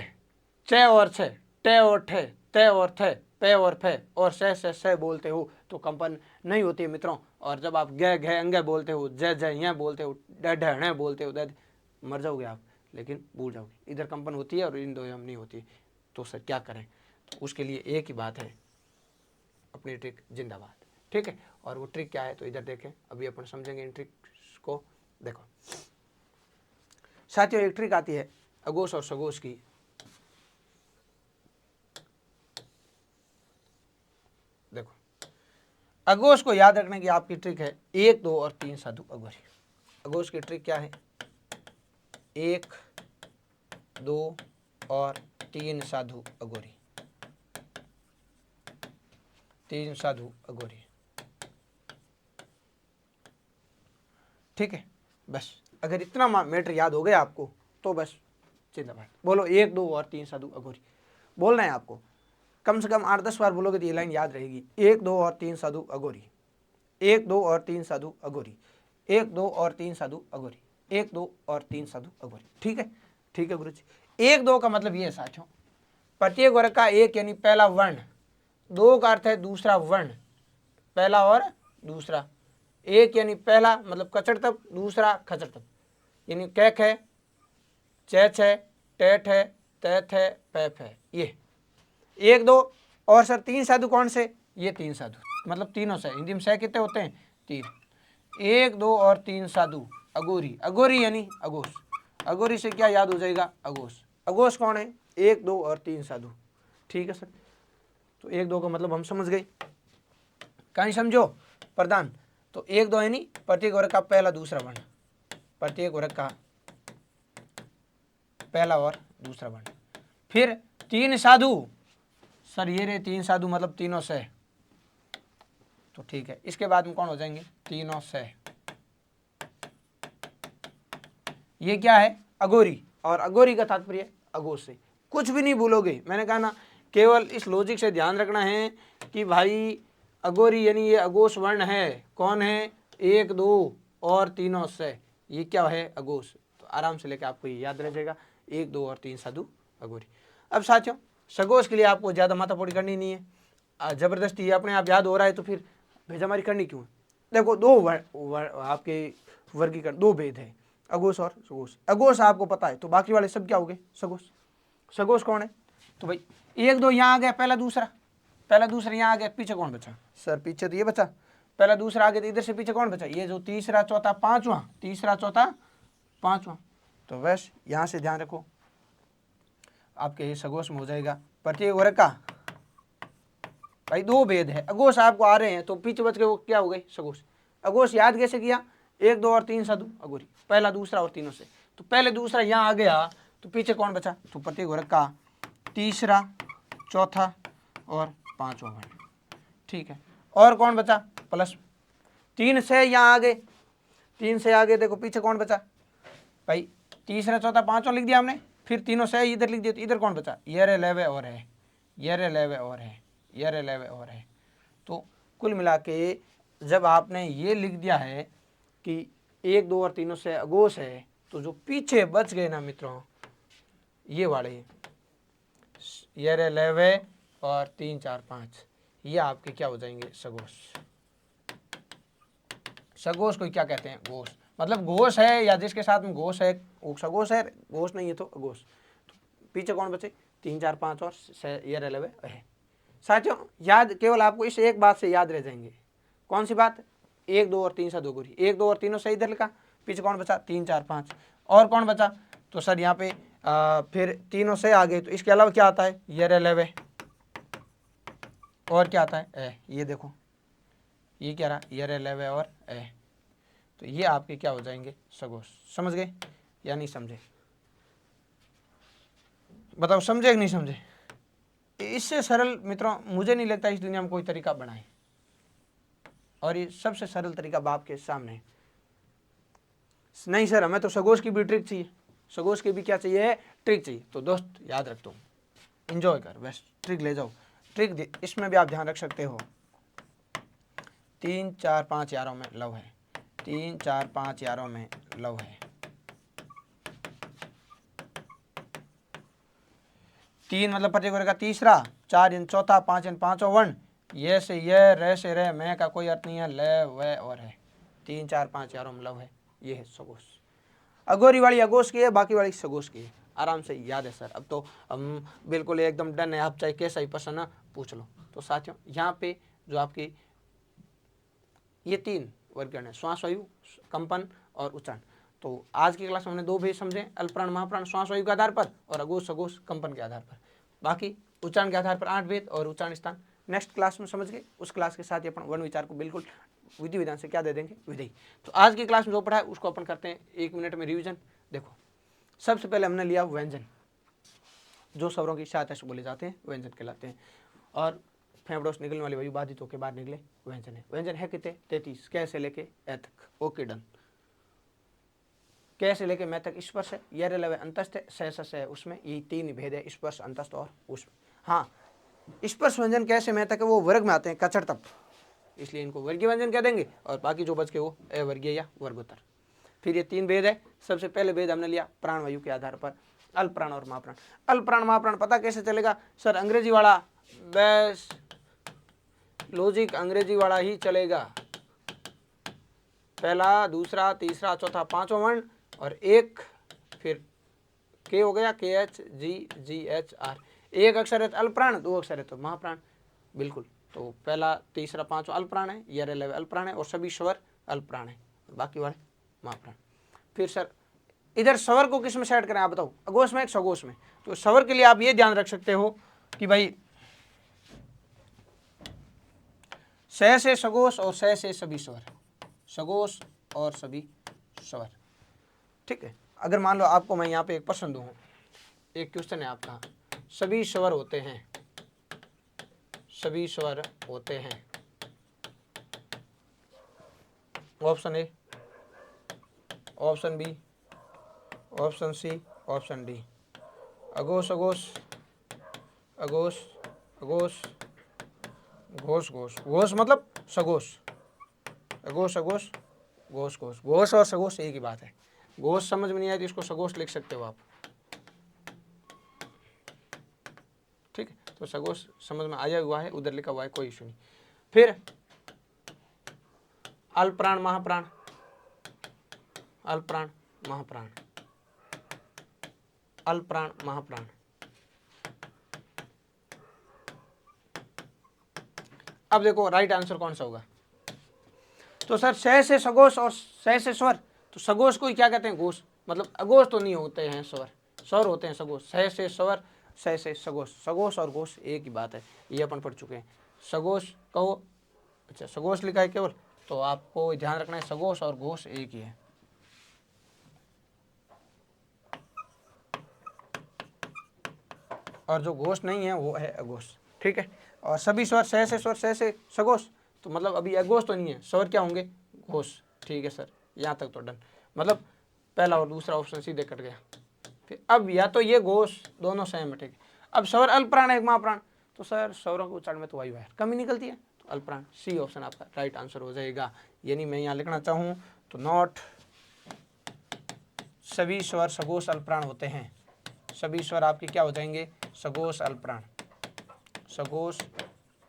च और छ, ट और ठे, त और थ, पे और फे, और से बोलते हो तो कंपन नहीं होती है मित्रों। और जब आप ग घ अंग बोलते हो, ज ज यहाँ बोलते हो, ड ढ ण बोलते हो, द, मर जाओगे आप, लेकिन भूल जाओगे। इधर कंपन होती है और इन दो नहीं होती। तो सर क्या करें, तो उसके लिए एक ही बात है, अपनी ट्रिक जिंदाबाद। ठीक है, और वो ट्रिक क्या है तो इधर देखें, अभी अपन समझेंगे इन ट्रिक्स को। देखो साथियों, एक ट्रिक आती है अघोष और सघोष की। देखो अघोष को याद रखने की आपकी ट्रिक है 1 2 और 3 साधु अघोरी। अघोष की ट्रिक क्या है, 1 2 और 3 साधु अघोरी, 3 साधु अघोरी। ठीक है, बस अगर इतना मैटर याद हो गया आपको तो बस जिंदाबाद। बोलो 1 2 और 3 साधु अघोरी बोलना है आपको, कम से कम 8 10 बार बोलोगे तो ये लाइन याद रहेगी। 1 2 और 3 साधु अघोरी, 1 2 और 3 साधु अघोरी, 1 2 और 3 साधु अघोरी, 1 2 और 3 साधु अघोरी। ठीक है, ठीक है गुरु जी। 1 2 का मतलब ये है साथियों, प्रत्येक वर्ग का एक यानी पहला वर्ण, 2 का अर्थ है दूसरा वर्ण, पहला और दूसरा। एक यानी पहला मतलब कचड़तब, दूसरा खचड़तब, यानी कैक है, चैच है, टेट है, तैथ है, पैफ है। ये 1 2 और सर 3 साधु कौन से, ये 3 साधु मतलब तीनों से। हिंदी में से कितने होते हैं, 3। 1 2 और 3 साधु अघोरी, अघोरी यानी अघोष। अघोरी से क्या याद हो जाएगा, अघोष। अघोष कौन है, 1 2 और 3 साधु। ठीक है सर, तो 1 2 का मतलब हम समझ गए, कहीं समझो प्रधान। तो 1 2 यानी प्रत्येक वर्ग का पहला दूसरा वर्ण, प्रत्येक वर्ग का पहला और दूसरा वर्ण। फिर 3 साधु, सर ये रहे 3 साधु मतलब तीनों से, तो ठीक है। इसके बाद में कौन हो जाएंगे, तीनों से। ये क्या है, अघोरी, और अघोरी का तात्पर्य अघोष से। कुछ भी नहीं भूलोगे, मैंने कहा ना केवल इस लॉजिक से ध्यान रखना है कि भाई अगोरी यानी ये अघोष वर्ण है, कौन है, 1 2 और तीनों से, ये क्या है, अघोष। तो आराम से लेकर आपको ये याद रह जाएगा, 1 2 और 3 साधु अघोरी। अब साथियों सगोश के लिए आपको ज़्यादा माथापौड़ी करनी नहीं है, जबरदस्ती ये अपने आप याद हो रहा है तो फिर भेजामारी करनी क्यों है। देखो दो आपके वर्गीकरण, दो भेद है, अघोष और सगोश। अघोष आपको पता है तो बाकी वाले सब क्या हो गए, सगोश। सगोश कौन है, तो भाई 1 2 यहाँ आ गया, पहला दूसरा यहाँ आ गया, पीछे कौन बचा सर, पीछे तो ये बचा, पहला दूसरा आ गया तो इधर से पीछे कौन बचा, ये जो तीसरा चौथा पांचवा, तीसरा चौथा पांचवा। तो बस यहाँ से ध्यान रखो आपके ये सगोश में हो जाएगा। प्रत्येक वर्ग का भाई दो भेद है, अघोष आपको आ रहे हैं तो पीछे बच के वो क्या हो गए, सगोश। अघोष याद कैसे किया, 1 2 और 3 साधु अघोरी, पहला दूसरा और तीनों से। तो पहले दूसरा यहाँ आ गया तो पीछे कौन बचा, तो प्रत्येक वर्ग का तीसरा चौथा और पांचवा वर्ण, ठीक है। और कौन बचा, प्लस 3 से यहाँ आ गए, 3 से आगे देखो पीछे कौन बचा भाई, तीसरा चौथा पांचवा लिख दिया हमने, फिर तीनों से इधर लिख दिया तो इधर कौन बचा, ये रे लेवे और है, ये रे लेवे और है, ये रे लेवे और है। तो कुल मिला के जब आपने ये लिख दिया है कि 1 2 और तीनों से अघोष है, तो जो पीछे बच गए ना मित्रों, ये वाले ये रे लेवे और 3 4 5, ये आपके क्या हो जाएंगे, सगोश। सगोश को क्या कहते हैं, घोष। मतलब घोष है या जिसके साथ में घोष है वो सगोश है, घोष नहीं है तो अघोष। तो पीछे कौन बचे, 3 4 5 और ये रेलवे है। साथियों याद केवल आपको इस एक बात से याद रह जाएंगे, कौन सी बात, 1 2 और 3 से दो गोरी, 1 2 और तीनों से इधर लिखा, पीछे कौन बचा, 3 4 5 और कौन बचा, तो सर यहाँ पे फिर तीनों से आगे तो इसके अलावा क्या आता है, ये रेलवे और क्या आता है, ये देखो ये क्या रहा, ये रेलवे और तो ये आपके क्या हो जाएंगे, सगोश। समझ गए या नहीं समझे, बताओ समझे कि नहीं समझे। इससे सरल मित्रों मुझे नहीं लगता इस दुनिया में कोई तरीका बनाए, और ये सबसे सरल तरीका बाप के सामने है। नहीं सर हमें तो सगोश की भी ट्रिक चाहिए, सगोश की भी क्या चाहिए, ट्रिक चाहिए। तो दोस्त याद रख दो, एंजॉय कर, बस ट्रिक ले जाओ। ट्रिक इसमें भी आप ध्यान रख सकते हो, 3 4 5 यारों में लव है, 3 4 5 यारों में लव है, 3 मतलब प्रत्येक वर्ग का तीसरा, 4 यानी चौथा, 5 यानी पांचवा वर्ण, ये से ये, रे से रे, मैं का कोई अर्थ नहीं है, ले वे और है, 3 4 5 यारों में लव है, ये है सगोश। अघोरी वाली अघोष की है, बाकी वाली सगोश की है। आराम से याद है सर, अब तो हम बिल्कुल एकदम डन है, आप चाहे कैसा ही प्रश्न पूछ लो। तो साथियों यहाँ पे जो आपकी ये 3 वर्गीकरण है, श्वास वायु, कंपन और उच्चारण। तो आज की क्लास में हमने 2 भेद समझे, अल्पप्राण महाप्राण श्वास वायु के आधार पर और अघोष सघोष कंपन के आधार पर। बाकी उच्चारण के आधार पर 8 भेद और उच्चारण स्थान नेक्स्ट क्लास में समझ गए। उस क्लास के साथ ही अपन वर्ण विचार को बिल्कुल विधि विधान से क्या दे देंगे, विधि। तो आज की क्लास में जो पढ़ा है उसको अपन करते हैं 1 मिनट में रिविजन। देखो सबसे पहले हमने लिया व्यंजन, जो स्वरों की सहायता से बोले जाते हैं व्यंजन कहलाते हैं, और फेफड़ों से निकलने वाली वायु बाधित होकर बाहर निकले व्यंजन है। व्यंजन है कितने, 33, कै से लेके ए तक। Okay done. कै से लेके मैं तक स्पर्श है, यह रेलवे अंतस्थ है, सह है, उसमें ये 3 भेद है, स्पर्श अंतस्थ और उष्म। हाँ स्पर्श व्यंजन कैसे मैं तक है वो वर्ग में आते हैं, कचड़ तप, इसलिए इनको वर्गीय व्यंजन कह देंगे, और बाकी जो बच के वो अवर्गीय या वर्गोत्तर। फिर ये 3 भेद है। सबसे पहले भेद हमने लिया प्राण वायु के आधार पर, अल्पप्राण और महाप्राण। अल्पप्राण महाप्राण पता कैसे चलेगा सर, अंग्रेजी वाला, बस लॉजिक अंग्रेजी वाला ही चलेगा, पहला दूसरा तीसरा चौथा पांचवा वर्ण और एक, फिर के हो गया, के एच जी जी एच आर, एक अक्षर है तो अल्पप्राण, 2 अक्षर है तो महाप्राण। बिल्कुल, तो पहला तीसरा पांचवा अल्पप्राण है, ये रेलवे अल्पप्राण है, और सभी स्वर अल्पप्राण है, बाकी वाले महाप्राण। फिर सर इधर स्वर को किस में सेट करें आप बताओ, अघोष में एक सघोष में। तो स्वर के लिए आप ये ध्यान रख सकते हो कि भाई स से सघोष और स से सभी स्वर, सघोष और सभी स्वर, ठीक है। अगर मान लो आपको मैं यहाँ पे एक प्रश्न दूँ, एक क्वेश्चन है आपका, सभी स्वर होते हैं, सभी स्वर होते हैं, option A, option B, option C, option D, अघोष अघोष अघोष अगोस, घोष घोष, घोष मतलब सगोश, अगोश अगोश, घोष घोष, घोष और सगोश एक ही बात है। घोष समझ में नहीं आया तो इसको सगोश लिख सकते हो आप, ठीक है। तो सगोश समझ में आया हुआ है, उधर लिखा हुआ है, कोई इशू नहीं। फिर अल्पप्राण महाप्राण, अल्पप्राण महाप्राण, अल्पप्राण महाप्राण। अब देखो राइट आंसर कौन सा होगा। तो सर स से सगोश और स से स्वर, तो सगोश को ही क्या कहते हैं, घोष, मतलब अघोष तो नहीं होते हैं स्वर, स्वर होते हैं सगोश। स से स्वर, स से सगोश, सगोश और घोष एक ही बात है, ये अपन पढ़ चुके हैं। सगोश कहो, अच्छा सगोश लिखा है केवल, तो आपको ध्यान रखना है सगोश और घोष एक ही है। और जो घोष नहीं है वो है अघोष, ठीक है। और सभी स्वर स से स्वर, स से सगोश, तो मतलब अभी अघोष तो नहीं है, स्वर क्या होंगे, घोष, ठीक है सर, यहाँ तक तो डन। मतलब पहला और दूसरा ऑप्शन सीधे कट गया। फिर अब या तो ये घोष दोनों सेम है, ठीक है। अब स्वर अल्पप्राण है एक महाप्राण, तो सर स्वरों के उच्चारण में तो वायु है कमी निकलती है, तो अल्पप्राण, सी ऑप्शन आपका राइट आंसर हो जाएगा। यानी मैं यहाँ लिखना चाहूँ तो नॉट सभी स्वर सगोश अल्पप्राण होते हैं, सभी स्वर आपके क्या हो जाएंगे, सगोश अल्पप्राण, सगोश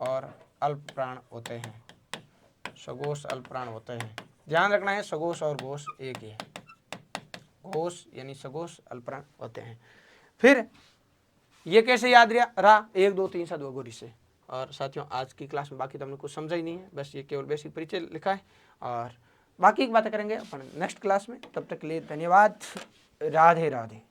और अल्पप्राण होते हैं, सगोश अल्पप्राण होते हैं। ध्यान रखना है सगोश और घोष एक ही है, घोष यानी सगोश अल्पप्राण होते हैं। फिर ये कैसे याद रहा, 1 2 3 7 गोरी से। और साथियों आज की क्लास में बाकी तो हमने कुछ समझा ही नहीं है, बस ये केवल बेसिक परिचय लिखा है, और बाकी की बातें करेंगे अपन नेक्स्ट क्लास में। तब तक के लिए धन्यवाद, राधे राधे।